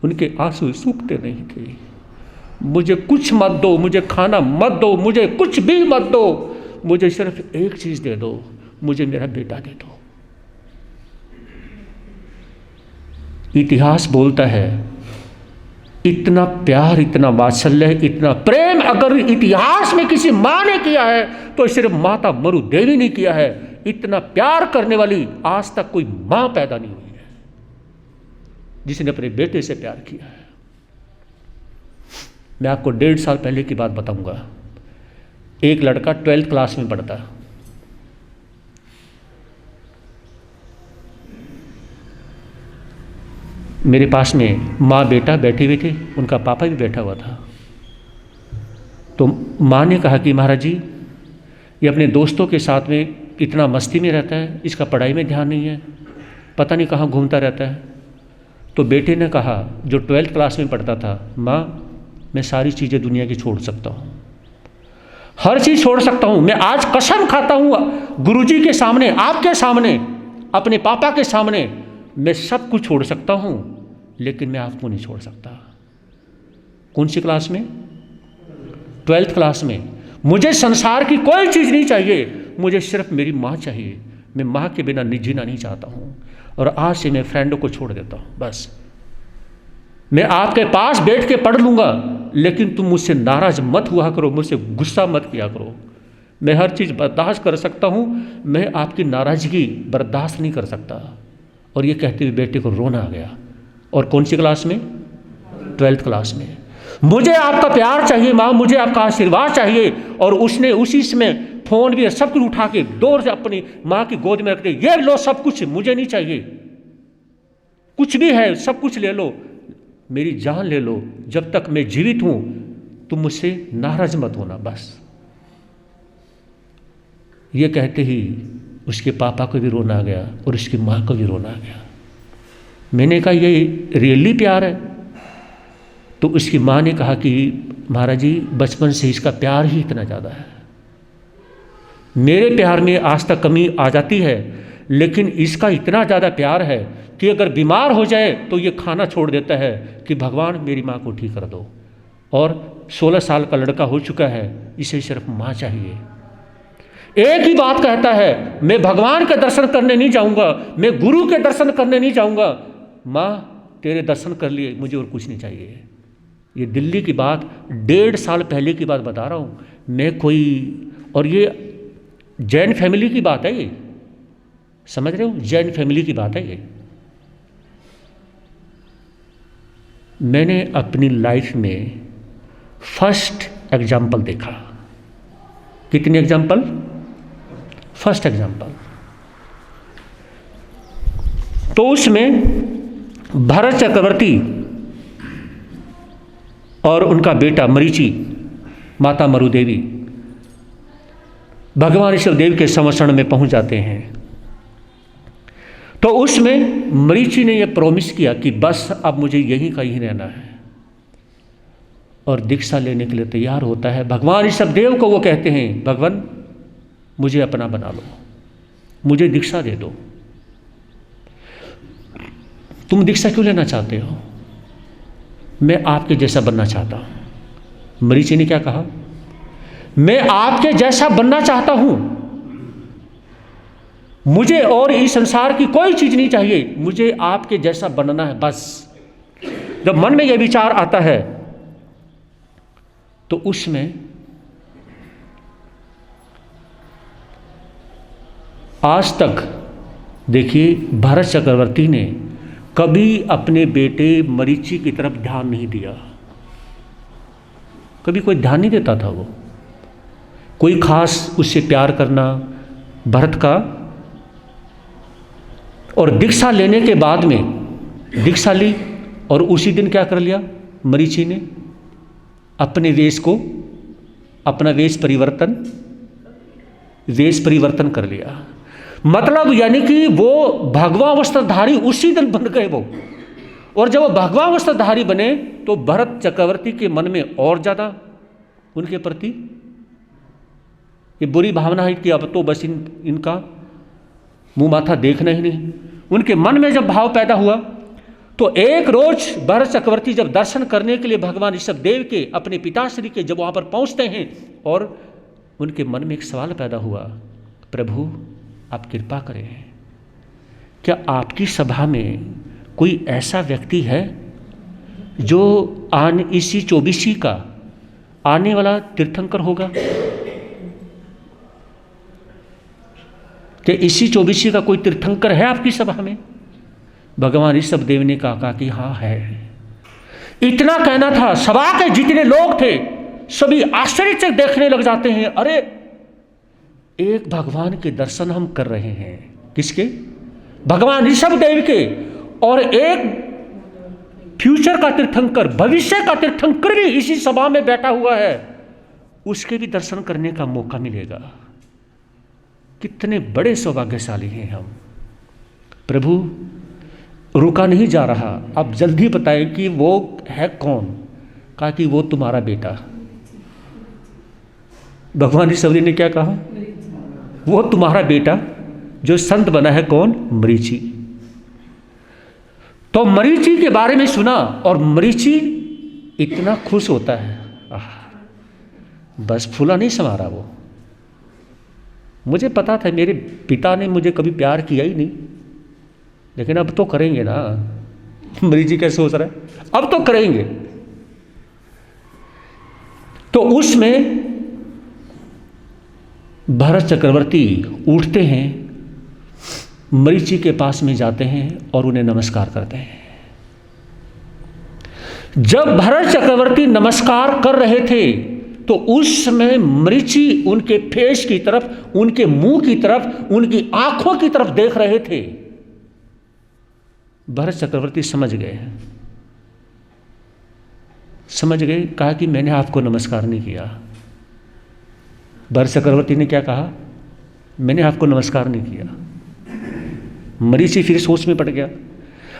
उनके आंसू सूखते नहीं थे। मुझे कुछ मत दो, मुझे खाना मत दो, मुझे कुछ भी मत दो, मुझे सिर्फ एक चीज दे दो, मुझे मेरा बेटा दे दो। इतिहास बोलता है, इतना प्यार, इतना वात्सल्य, इतना प्रेम अगर इतिहास में किसी माँ ने किया है तो सिर्फ माता मरु देवी ने किया है। इतना प्यार करने वाली आज तक कोई माँ पैदा नहीं हुई है जिसने अपने बेटे से प्यार किया है। मैं आपको 1.5 साल पहले की बात बताऊंगा। एक लड़का 12th क्लास में पढ़ता, मेरे पास में माँ बेटा बैठे हुए थे, उनका पापा भी बैठा हुआ था। तो माँ ने कहा कि महाराज जी, ये अपने दोस्तों के साथ में इतना मस्ती में रहता है, इसका पढ़ाई में ध्यान नहीं है, पता नहीं कहाँ घूमता रहता है। तो बेटे ने कहा, जो 12th क्लास में पढ़ता था, माँ मैं सारी चीज़ें दुनिया की छोड़ सकता हूँ, हर चीज़ छोड़ सकता हूँ। मैं आज कसम खाता हूँ गुरुजी के सामने, आपके सामने, अपने पापा के सामने, मैं सब कुछ छोड़ सकता हूँ, लेकिन मैं आपको नहीं छोड़ सकता। कौन सी क्लास में? 12th क्लास में। मुझे संसार की कोई चीज़ नहीं चाहिए, मुझे सिर्फ मेरी माँ चाहिए। मैं माँ के बिना जीना नहीं चाहता हूँ, और आज से मैं फ्रेंडों को छोड़ देता हूँ। बस मैं आपके पास बैठ के पढ़ लूँगा, लेकिन तुम मुझसे नाराज मत हुआ करो, मुझसे गुस्सा मत किया करो। मैं हर चीज़ बर्दाश्त कर सकता हूँ, मैं आपकी नाराज़गी बर्दाश्त नहीं कर सकता। और ये कहते हुए बेटे को रोना आ गया। और कौन सी क्लास में? 12th क्लास में। मुझे आपका प्यार चाहिए माँ, मुझे आपका आशीर्वाद चाहिए। और उसने उसी समय फ़ोन भी सब कुछ उठा के दूर से अपनी माँ की गोद में रख दे, ये लो सब कुछ, मुझे नहीं चाहिए, कुछ भी है सब कुछ ले लो, मेरी जान ले लो, जब तक मैं जीवित हूँ तुम मुझसे नाराज मत होना। बस ये कहते ही उसके पापा को भी रोना आ गया और उसकी माँ को भी रोना आ गया। मैंने कहा ये रियली प्यार है? तो उसकी माँ ने कहा कि महाराज जी बचपन से इसका प्यार ही इतना ज़्यादा है, मेरे प्यार में आज तक कमी आ जाती है, लेकिन इसका इतना ज़्यादा प्यार है कि अगर बीमार हो जाए तो ये खाना छोड़ देता है कि भगवान मेरी माँ को ठीक कर दो। और 16 साल का लड़का हो चुका है, इसे सिर्फ माँ चाहिए। एक ही बात कहता है, मैं भगवान के दर्शन करने नहीं जाऊँगा, मैं गुरु के दर्शन करने नहीं जाऊँगा, माँ तेरे दर्शन कर लिए, मुझे और कुछ नहीं चाहिए। ये दिल्ली की बात 1.5 साल पहले की बात बता रहा हूँ मैं। कोई और ये जैन फैमिली की बात है, ये समझ रहे हो, जैन फैमिली की बात है ये। मैंने अपनी लाइफ में फर्स्ट एग्जाम्पल देखा। कितने एग्जाम्पल? First example. तो उसमें भरत चक्रवर्ती और उनका बेटा मरीचि, माता मरुदेवी भगवान ऋषभदेव के संवत्सरण में पहुंच जाते हैं। तो उसमें मरीचि ने यह प्रॉमिस किया कि बस अब मुझे यहीं का ही रहना है, और दीक्षा लेने के लिए तैयार होता है। भगवान ऋषभदेव को वो कहते हैं, भगवान मुझे अपना बना लो, मुझे दीक्षा दे दो। तुम दीक्षा क्यों लेना चाहते हो? मैं आपके जैसा बनना चाहता हूं। मरीचि ने क्या कहा? मैं आपके जैसा बनना चाहता हूं, मुझे और इस संसार की कोई चीज नहीं चाहिए, मुझे आपके जैसा बनना है बस। जब मन में यह विचार आता है तो उसमें आज तक देखिए भरत चक्रवर्ती ने कभी अपने बेटे मरीचि की तरफ ध्यान नहीं दिया, कभी कोई ध्यान नहीं देता था। वो कोई खास उससे प्यार करना भरत का। और दीक्षा लेने के बाद में दीक्षा ली और उसी दिन क्या कर लिया मरीचि ने? अपने वेश को, अपना वेश परिवर्तन कर लिया। मतलब यानी कि वो भगवा वस्त्रधारी उसी दिन बन गए वो। और जब वो भगवा वस्त्रधारी बने तो भरत चक्रवर्ती के मन में और ज़्यादा उनके प्रति ये बुरी भावना है कि अब तो बस इनका मुंह माथा देखना ही नहीं। उनके मन में जब भाव पैदा हुआ तो एक रोज भरत चक्रवर्ती जब दर्शन करने के लिए भगवान ऋषभदेव के अपने पिताश्री के जब वहाँ पर पहुँचते हैं, और उनके मन में एक सवाल पैदा हुआ, प्रभु आप कृपा करें, क्या आपकी सभा में कोई ऐसा व्यक्ति है जो इसी 24 का आने वाला तीर्थंकर होगा? क्या इसी 24 का कोई तीर्थंकर है आपकी सभा में? भगवान ऋषभदेव ने कहा कि हाँ है। इतना कहना था, सभा के जितने लोग थे सभी आश्चर्य से देखने लग जाते हैं। अरे एक भगवान के दर्शन हम कर रहे हैं, किसके? भगवान ऋषभदेव के। और एक फ्यूचर का तीर्थंकर, भविष्य का तीर्थंकर भी इसी सभा में बैठा हुआ है, उसके भी दर्शन करने का मौका मिलेगा। कितने बड़े सौभाग्यशाली हैं हम। प्रभु रुका नहीं जा रहा, अब जल्दी बताएं कि वो है कौन? कहा कि वो तुम्हारा बेटा। भगवान ऋषभदेव ने क्या कहा? वो तुम्हारा बेटा जो संत बना है, कौन? मरीचि। तो मरीचि के बारे में सुना और मरीचि इतना खुश होता है, बस फूला नहीं समारा वो। मुझे पता था मेरे पिता ने मुझे कभी प्यार किया ही नहीं, लेकिन अब तो करेंगे ना। मरीचि कैसे सोच रहा है, अब तो करेंगे। तो उसमें भरत चक्रवर्ती उठते हैं, मरीचि के पास में जाते हैं और उन्हें नमस्कार करते हैं। जब भरत चक्रवर्ती नमस्कार कर रहे थे तो उस समय मरीचि उनके फेस की तरफ, उनके मुंह की तरफ, उनकी आंखों की तरफ देख रहे थे। भरत चक्रवर्ती समझ गए, कहा कि मैंने आपको नमस्कार नहीं किया। भरत चक्रवर्ती ने क्या कहा, मैंने आपको नमस्कार नहीं किया। मरीचि फिर सोच में पड़ गया,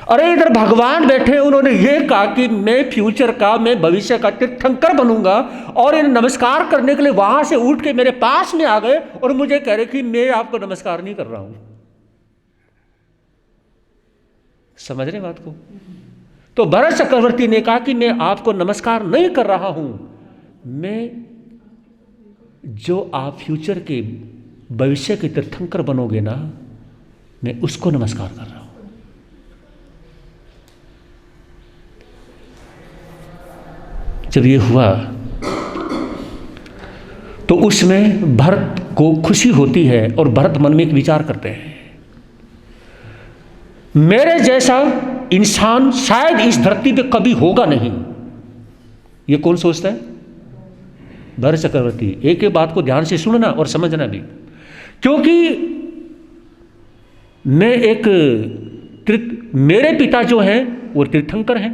अरे इधर भगवान बैठे, उन्होंने ये कहा कि मैं फ्यूचर का, मैं भविष्य का तीर्थंकर बनूंगा, और इन्हें नमस्कार करने के लिए वहां से उठ के मेरे पास में आ गए और मुझे कह रहे कि मैं आपको नमस्कार नहीं कर रहा हूं। समझ रहे बात को? तो भरत चक्रवर्ती ने कहा कि मैं आपको नमस्कार नहीं कर रहा हूं, मैं जो आप फ्यूचर के, भविष्य के तीर्थंकर बनोगे ना, मैं उसको नमस्कार कर रहा हूं। जब ये हुआ तो उसमें भरत को खुशी होती है और भरत मन में एक विचार करते हैं, मेरे जैसा इंसान शायद इस धरती पे कभी होगा नहीं। ये कौन सोचता है? भरत चक्रवर्ती। एक एक बात को ध्यान से सुनना और समझना भी, क्योंकि मैं मेरे पिता जो हैं वो तीर्थंकर हैं,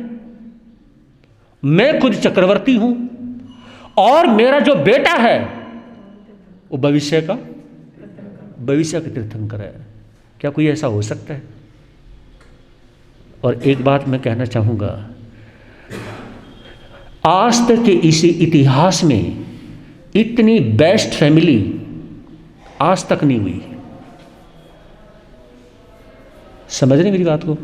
मैं खुद चक्रवर्ती हूं, और मेरा जो बेटा है वो भविष्य का तीर्थंकर है। क्या कोई ऐसा हो सकता है? और एक बात मैं कहना चाहूंगा, आज तक के इस इतिहास में इतनी बेस्ट फैमिली आज तक नहीं हुई। समझ रहे मेरी बात को?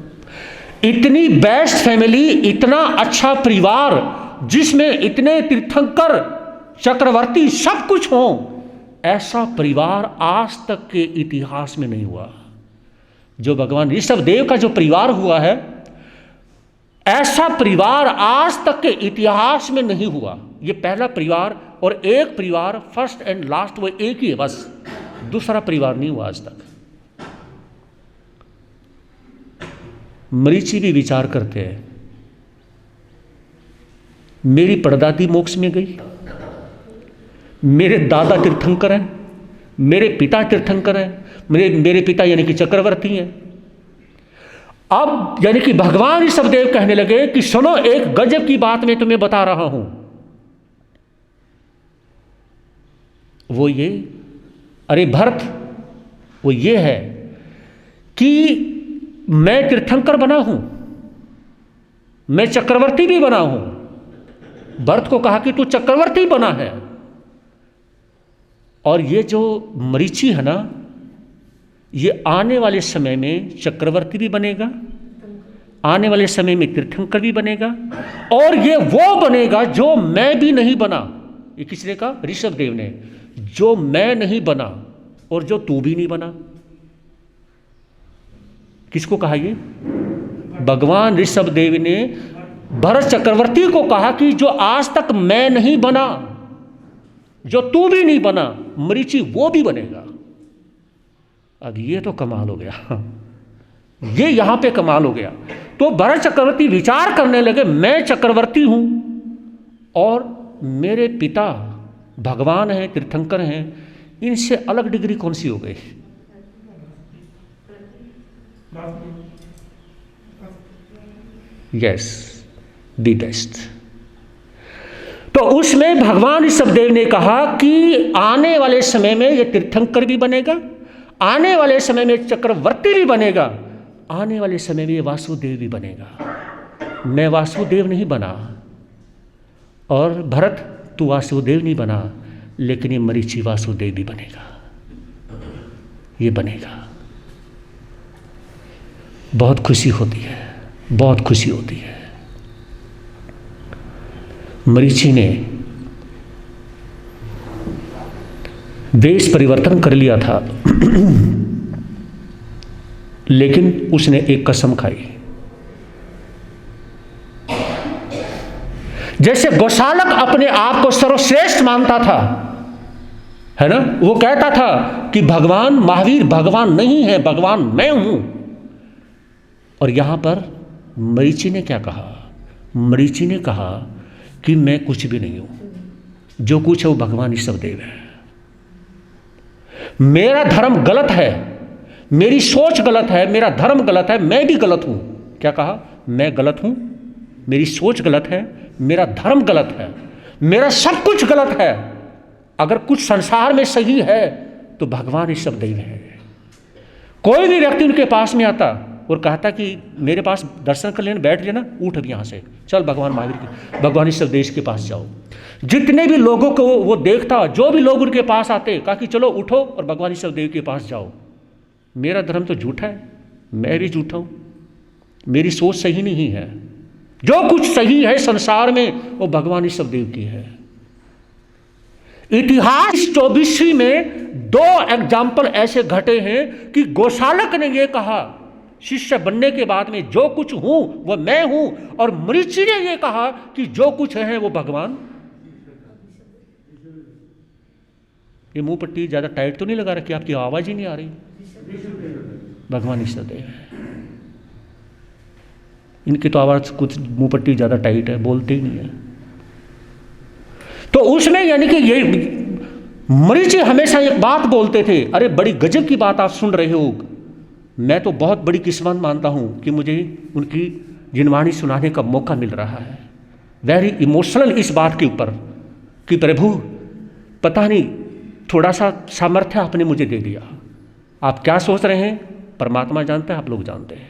इतनी बेस्ट फैमिली, इतना अच्छा परिवार जिसमें इतने तीर्थंकर, चक्रवर्ती सब कुछ हो, ऐसा परिवार आज तक के इतिहास में नहीं हुआ। जो भगवान ऋषभदेव का जो परिवार हुआ है, ऐसा परिवार आज तक के इतिहास में नहीं हुआ। ये पहला परिवार, और एक परिवार फर्स्ट एंड लास्ट वो एक ही है बस, दूसरा परिवार नहीं हुआ आज तक। मरीचि भी विचार करते हैं, मेरी परदादी मोक्ष में गई, मेरे दादा तीर्थंकर हैं, मेरे पिता तीर्थंकर हैं, मेरे पिता यानी कि चक्रवर्ती हैं। अब यानी कि भगवान ऋषभदेव कहने लगे कि सुनो, एक गजब की बात मैं तुम्हें बता रहा हूं। वो ये, अरे भरत, वो ये है कि मैं तीर्थंकर बना हूं, मैं चक्रवर्ती भी बना हूं। भरत को कहा कि तू चक्रवर्ती बना है, और ये जो मरीचि है ना, ये आने वाले समय में चक्रवर्ती भी बनेगा, आने वाले समय में तीर्थंकर भी बनेगा, और ये वो बनेगा जो मैं भी नहीं बना। ये किसने कहा? ऋषभदेव ने। जो मैं नहीं बना और जो तू भी नहीं बना। किसको कहा ये? भगवान ऋषभदेव ने भरत चक्रवर्ती को कहा कि जो आज तक मैं नहीं बना, जो तू भी नहीं बना, मरीचि वो भी बनेगा। अब ये तो कमाल हो गया, ये यहां पे कमाल हो गया। तो भरत चक्रवर्ती विचार करने लगे, मैं चक्रवर्ती हूं और मेरे पिता भगवान हैं, तीर्थंकर हैं, इनसे अलग डिग्री कौन सी हो गई? Yes, the best. तो उसमें भगवान ऋषभदेव ने कहा कि आने वाले समय में ये तीर्थंकर भी बनेगा, आने वाले समय में चक्रवर्ती भी बनेगा, आने वाले समय में ये वासुदेव भी बनेगा। मैं वासुदेव नहीं बना, और भरत तू वासुदेव नहीं बना, लेकिन ये मरीचि वासुदेव भी बनेगा, ये बनेगा। बहुत खुशी होती है, बहुत खुशी होती है। मरीचि ने वेश परिवर्तन कर लिया था, लेकिन उसने एक कसम खाई। जैसे गौशालक अपने आप को सर्वश्रेष्ठ मानता था, है ना, वो कहता था कि भगवान महावीर भगवान नहीं है, भगवान मैं हूं। और यहां पर मरीचि ने क्या कहा? मरीचि ने कहा कि मैं कुछ भी नहीं हूं, जो कुछ है वो भगवान ईश्वरदेव है। मेरा धर्म गलत है, मेरी सोच गलत है, मेरा धर्म गलत है, मैं भी गलत हूं। क्या कहा? मैं गलत हूं, मेरी सोच गलत है, मेरा धर्म गलत है, मेरा सब कुछ गलत है। अगर कुछ संसार में सही है तो भगवान ईश्वरदेव है। कोई भी व्यक्ति उनके पास में आता और कहता कि मेरे पास दर्शन कर लेना, बैठ लेना, उठ अब यहाँ से, चल भगवान महावीर के, भगवान ईश्वरदेव के पास जाओ। जितने भी लोगों को वो देखता, जो भी लोग उनके पास आते, कहा कि चलो उठो और भगवान ईश्वरदेव के पास जाओ। मेरा धर्म तो झूठा है, मैं भी झूठा हूँ, मेरी सोच सही नहीं है, जो कुछ सही है संसार में वो भगवान ईश्वरदेव की है। इतिहास 24वीं में 2 एग्जाम्पल ऐसे घटे हैं कि गौशालक ने यह कहा शिष्य बनने के बाद में, जो कुछ हूं वो मैं हूं, और मरीचि ने यह कहा कि जो कुछ है वो भगवान। ये मुंह पट्टी ज्यादा टाइट तो नहीं लगा रखी? आपकी आवाज ही नहीं आ रही। भगवान ईश्वरदेव है। इनकी तो आवाज कुछ मुंह पट्टी ज्यादा टाइट है, बोलते ही नहीं है। तो उसमें यानी कि ये मरीचि हमेशा एक बात बोलते थे, अरे बड़ी गजब की बात आप सुन रहे हो, मैं तो बहुत बड़ी किस्मत मानता हूं कि मुझे उनकी जिनवाणी सुनाने का मौका मिल रहा है। वेरी इमोशनल इस बात के ऊपर कि प्रभु पता नहीं थोड़ा सा सामर्थ्य आपने मुझे दे दिया। आप क्या सोच रहे हैं परमात्मा जानते हैं, आप लोग जानते हैं।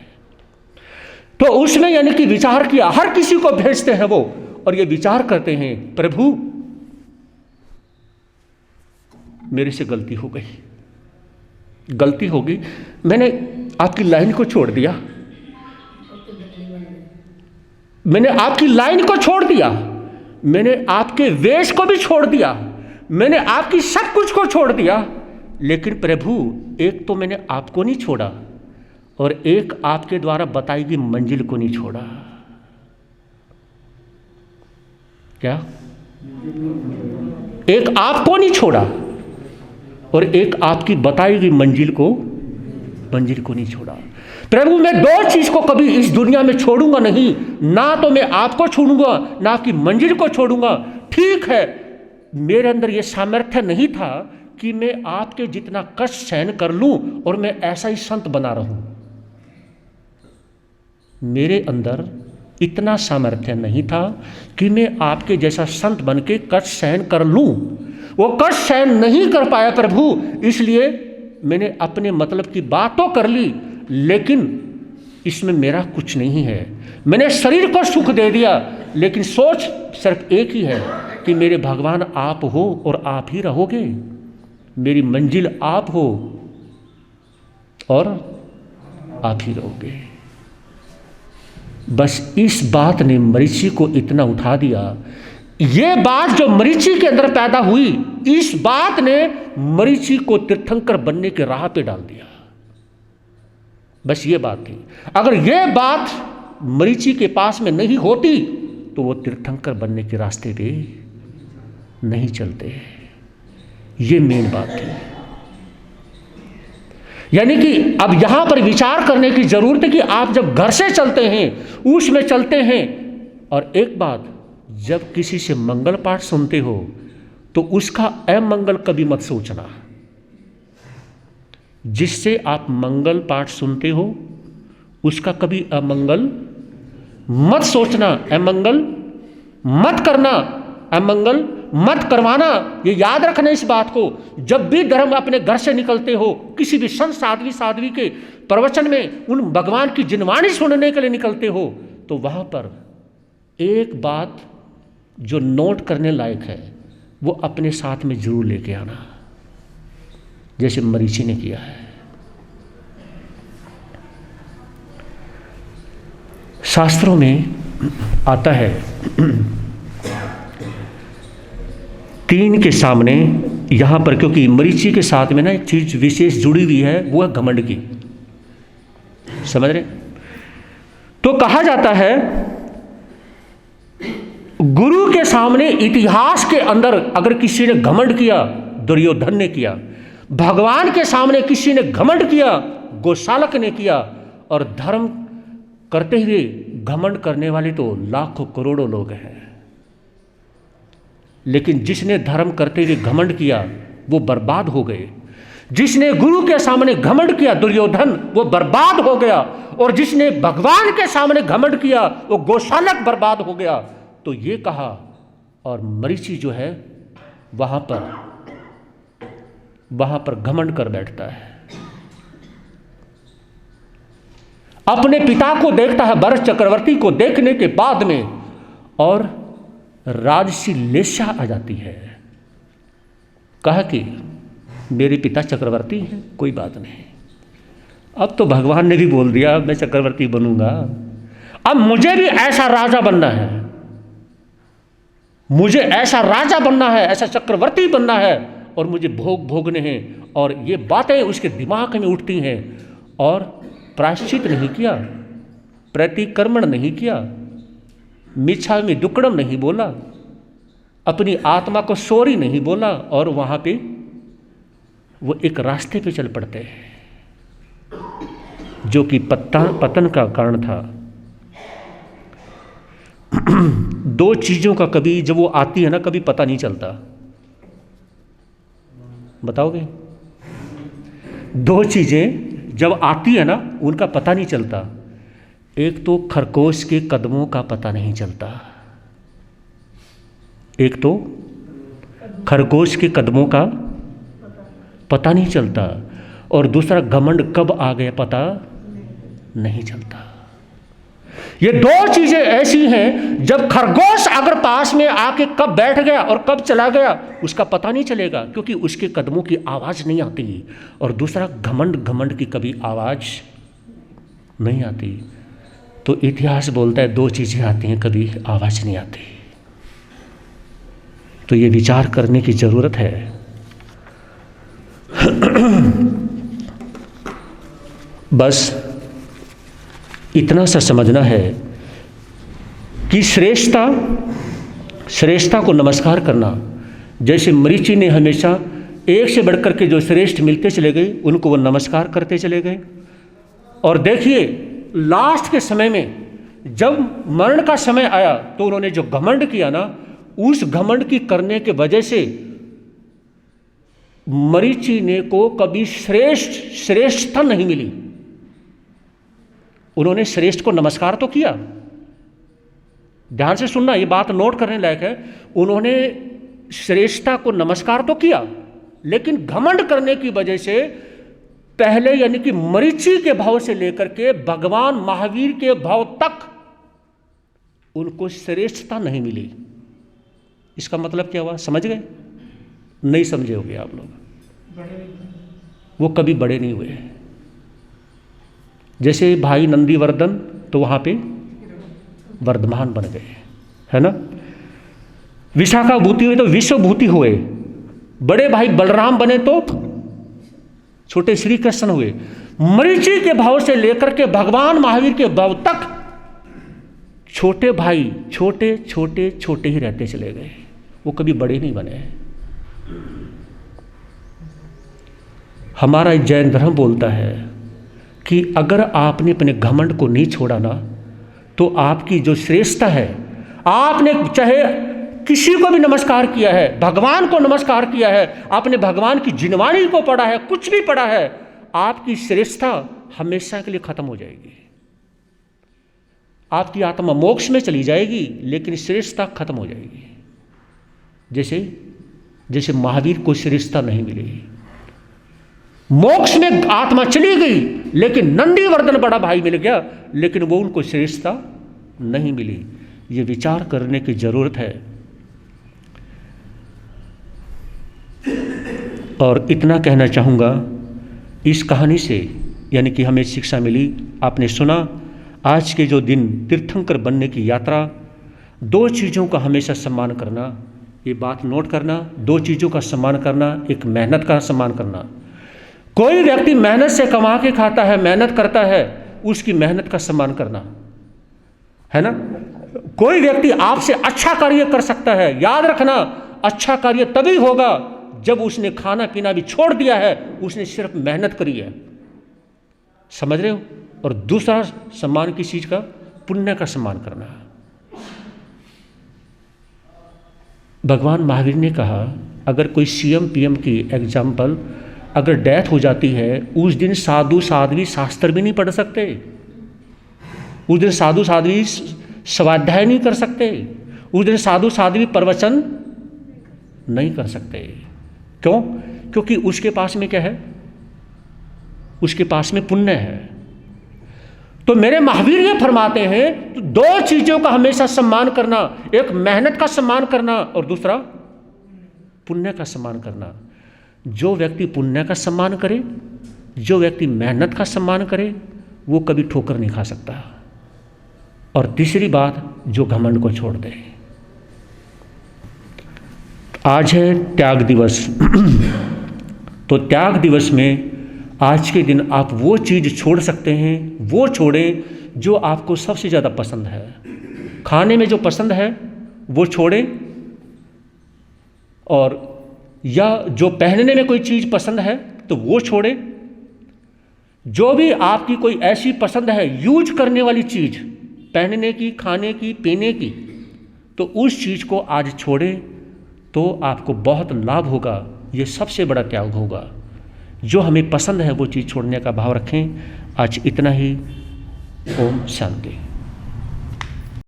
तो उसमें यानी कि विचार किया, हर किसी को भेजते हैं वो, और ये विचार करते हैं प्रभु मेरे से गलती हो गई, गलती हो गई, मैंने आपकी लाइन को छोड़ दिया, मैंने आपकी लाइन को छोड़ दिया, मैंने आपके वेश को भी छोड़ दिया, मैंने आपकी सब कुछ को छोड़ दिया, लेकिन प्रभु एक तो मैंने आपको नहीं छोड़ा और एक आपके द्वारा बताई गई मंजिल को नहीं छोड़ा। क्या? एक आपको नहीं छोड़ा और एक आपकी बताई गई मंजिल को नहीं छोड़ा। प्रभु मैं 2 चीज को कभी इस दुनिया में छोड़ूंगा नहीं, ना तो मैं आपको छोड़ूंगा ना आपकी मंजिल को छोड़ूंगा। ठीक है, मेरे अंदर यह सामर्थ्य नहीं था कि मैं आपके जितना कष्ट सहन कर लूं और मैं ऐसा ही संत बना रहूं। मेरे अंदर इतना सामर्थ्य नहीं था कि मैं आपके जैसा संत बन के कष्ट सहन कर लूं। वो कष्ट सहन नहीं कर पाया प्रभु, इसलिए मैंने अपने मतलब की बात तो कर ली, लेकिन इसमें मेरा कुछ नहीं है। मैंने शरीर को सुख दे दिया, लेकिन सोच सिर्फ एक ही है कि मेरे भगवान आप हो और आप ही रहोगे, मेरी मंजिल आप हो और आप ही रहोगे। बस इस बात ने मरीचि को इतना उठा दिया। ये बात जो मरीचि के अंदर पैदा हुई, इस बात ने मरीचि को तीर्थंकर बनने के राह पे डाल दिया। बस ये बात थी। अगर ये बात मरीचि के पास में नहीं होती तो वो तीर्थंकर बनने के रास्ते पे नहीं चलते। ये मेन बात थी। यानी कि अब यहां पर विचार करने की जरूरत है कि आप जब घर से चलते हैं, उसमें चलते हैं, और एक बात, जब किसी से मंगल पाठ सुनते हो तो उसका अमंगल कभी मत सोचना। जिससे आप मंगल पाठ सुनते हो उसका कभी अमंगल मत सोचना, अमंगल मत करना, अमंगल मत करवाना। ये याद रखना इस बात को। जब भी धर्म अपने घर से निकलते हो, किसी भी संत साध्वी के प्रवचन में उन भगवान की जिनवाणी सुनने के लिए निकलते हो, तो वहां पर एक बात जो नोट करने लायक है वो अपने साथ में जरूर लेके आना, जैसे मरीचि ने किया है। शास्त्रों में आता है 3 के सामने यहाँ पर, क्योंकि मरीचि के साथ में ना एक चीज विशेष जुड़ी हुई है, वो है घमंड की। समझ रहे? तो कहा जाता है गुरु के सामने इतिहास के अंदर अगर किसी ने घमंड किया, दुर्योधन ने किया। भगवान के सामने किसी ने घमंड किया, गोशालक ने किया। और धर्म करते हुए घमंड करने वाले तो लाखों करोड़ों लोग हैं, लेकिन जिसने धर्म करते हुए घमंड किया वो बर्बाद हो गए। जिसने गुरु के सामने घमंड किया, दुर्योधन, वो बर्बाद हो गया। और जिसने भगवान के सामने घमंड किया, वो गोशालक बर्बाद हो गया। तो ये कहा, और मरीचि जो है वहां पर घमंड कर बैठता है। अपने पिता को देखता है, भरत चक्रवर्ती को देखने के बाद में, और राजसी लेशा आ जाती है। कहा कि मेरे पिता चक्रवर्ती हैं, कोई बात नहीं, अब तो भगवान ने भी बोल दिया मैं चक्रवर्ती बनूंगा, अब मुझे भी ऐसा राजा बनना है, मुझे ऐसा राजा बनना है, ऐसा चक्रवर्ती बनना है, और मुझे भोग भोगने हैं। और ये बातें उसके दिमाग में उठती हैं, और प्रायश्चित नहीं किया, प्रतिक्रमण नहीं किया, मिच्छामि दुक्कडम नहीं बोला, अपनी आत्मा को सॉरी नहीं बोला, और वहां पे वो एक रास्ते पे चल पड़ते हैं जो कि पतन का कारण था। 2 चीजों का कभी जब वो आती है ना, कभी पता नहीं चलता। बताओगे? 2 चीजें जब आती है ना, उनका पता नहीं चलता। एक तो खरगोश के कदमों का पता नहीं चलता, एक तो खरगोश के कदमों का पता नहीं चलता, और दूसरा घमंड कब आ गया पता नहीं चलता। ये 2 चीजें ऐसी हैं, जब खरगोश अगर पास में आके कब बैठ गया और कब चला गया उसका पता नहीं चलेगा, क्योंकि उसके कदमों की आवाज नहीं आती। और दूसरा घमंड की कभी आवाज नहीं आती। तो इतिहास बोलता है 2 चीजें आती हैं, कभी आवाज नहीं आती। तो ये विचार करने की जरूरत है। बस इतना सा समझना है कि श्रेष्ठता को नमस्कार करना, जैसे मरीचि ने हमेशा एक से बढ़कर के जो श्रेष्ठ मिलते चले गए उनको वो नमस्कार करते चले गए। और देखिए लास्ट के समय में जब मरण का समय आया तो उन्होंने जो घमंड किया ना, उस घमंड की करने के वजह से मरीचि ने को कभी श्रेष्ठता नहीं मिली। उन्होंने श्रेष्ठ को नमस्कार तो किया, ध्यान से सुनना, ये बात नोट करने लायक है। उन्होंने श्रेष्ठता को नमस्कार तो किया, लेकिन घमंड करने की वजह से पहले यानी कि मरीचि के भाव से लेकर के भगवान महावीर के भाव तक उनको श्रेष्ठता नहीं मिली। इसका मतलब क्या हुआ, समझ गए? नहीं समझे होंगे आप लोग। वो कभी बड़े नहीं हुए। जैसे भाई नंदीवर्धन तो वहां पे वर्धमान बन गए, है ना। विशाखाभूति हुए तो विश्वभूति हुए। बड़े भाई बलराम बने तो छोटे श्री कृष्ण हुए। मरीचि के भाव से लेकर के भगवान महावीर के भाव तक छोटे भाई छोटे छोटे छोटे ही रहते चले गए, वो कभी बड़े नहीं बने। हमारा जैन धर्म बोलता है कि अगर आपने अपने घमंड को नहीं छोड़ा ना, तो आपकी जो श्रेष्ठता है, आपने चाहे किसी को भी नमस्कार किया है, भगवान को नमस्कार किया है, आपने भगवान की जिनवाणी को पढ़ा है, कुछ भी पढ़ा है, आपकी श्रेष्ठता हमेशा के लिए खत्म हो जाएगी। आपकी आत्मा मोक्ष में चली जाएगी, लेकिन श्रेष्ठता खत्म हो जाएगी। जैसे महावीर को श्रेष्ठता नहीं मिली, मोक्ष में आत्मा चली गई, लेकिन नंदीवर्धन बड़ा भाई मिल गया, लेकिन वो उनको श्रेष्ठता नहीं मिली। ये विचार करने की जरूरत है। और इतना कहना चाहूँगा इस कहानी से, यानी कि हमें शिक्षा मिली, आपने सुना, आज के जो दिन तीर्थंकर बनने की यात्रा, दो चीज़ों का हमेशा सम्मान करना, ये बात नोट करना, दो चीज़ों का सम्मान करना, एक मेहनत का सम्मान करना। कोई व्यक्ति मेहनत से कमा के खाता है, मेहनत करता है, उसकी मेहनत का सम्मान करना, है ना। कोई व्यक्ति आपसे अच्छा कार्य कर सकता है, याद रखना अच्छा कार्य तभी होगा जब उसने खाना पीना भी छोड़ दिया है, उसने सिर्फ मेहनत करी है, समझ रहे हो। और दूसरा सम्मान किस चीज का, पुण्य का सम्मान करना। भगवान महावीर ने कहा अगर कोई सीएम पीएम की एग्जाम्पल अगर डेथ हो जाती है, उस दिन साधु साध्वी शास्त्र भी नहीं पढ़ सकते, उस दिन साधु साध्वी स्वाध्याय नहीं कर सकते, उस दिन साधु साध्वी प्रवचन नहीं कर सकते। क्यों? क्योंकि उसके पास में क्या है, उसके पास में पुण्य है। तो मेरे महावीर ये फरमाते हैं तो दो चीजों का हमेशा सम्मान करना, एक मेहनत का सम्मान करना और दूसरा पुण्य का सम्मान करना। जो व्यक्ति पुण्य का सम्मान करे, जो व्यक्ति मेहनत का सम्मान करे, वो कभी ठोकर नहीं खा सकता। और तीसरी बात, जो घमंड को छोड़ दे। आज है त्याग दिवस तो त्याग दिवस में आज के दिन आप वो चीज़ छोड़ सकते हैं, वो छोड़ें जो आपको सबसे ज़्यादा पसंद है। खाने में जो पसंद है वो छोड़ें, और या जो पहनने में कोई चीज़ पसंद है तो वो छोड़ें। जो भी आपकी कोई ऐसी पसंद है यूज करने वाली चीज़, पहनने की, खाने की, पीने की, तो उस चीज़ को आज छोड़ें तो आपको बहुत लाभ होगा। ये सबसे बड़ा त्याग होगा। जो हमें पसंद है वो चीज़ छोड़ने का भाव रखें। आज इतना ही। ओम शांति।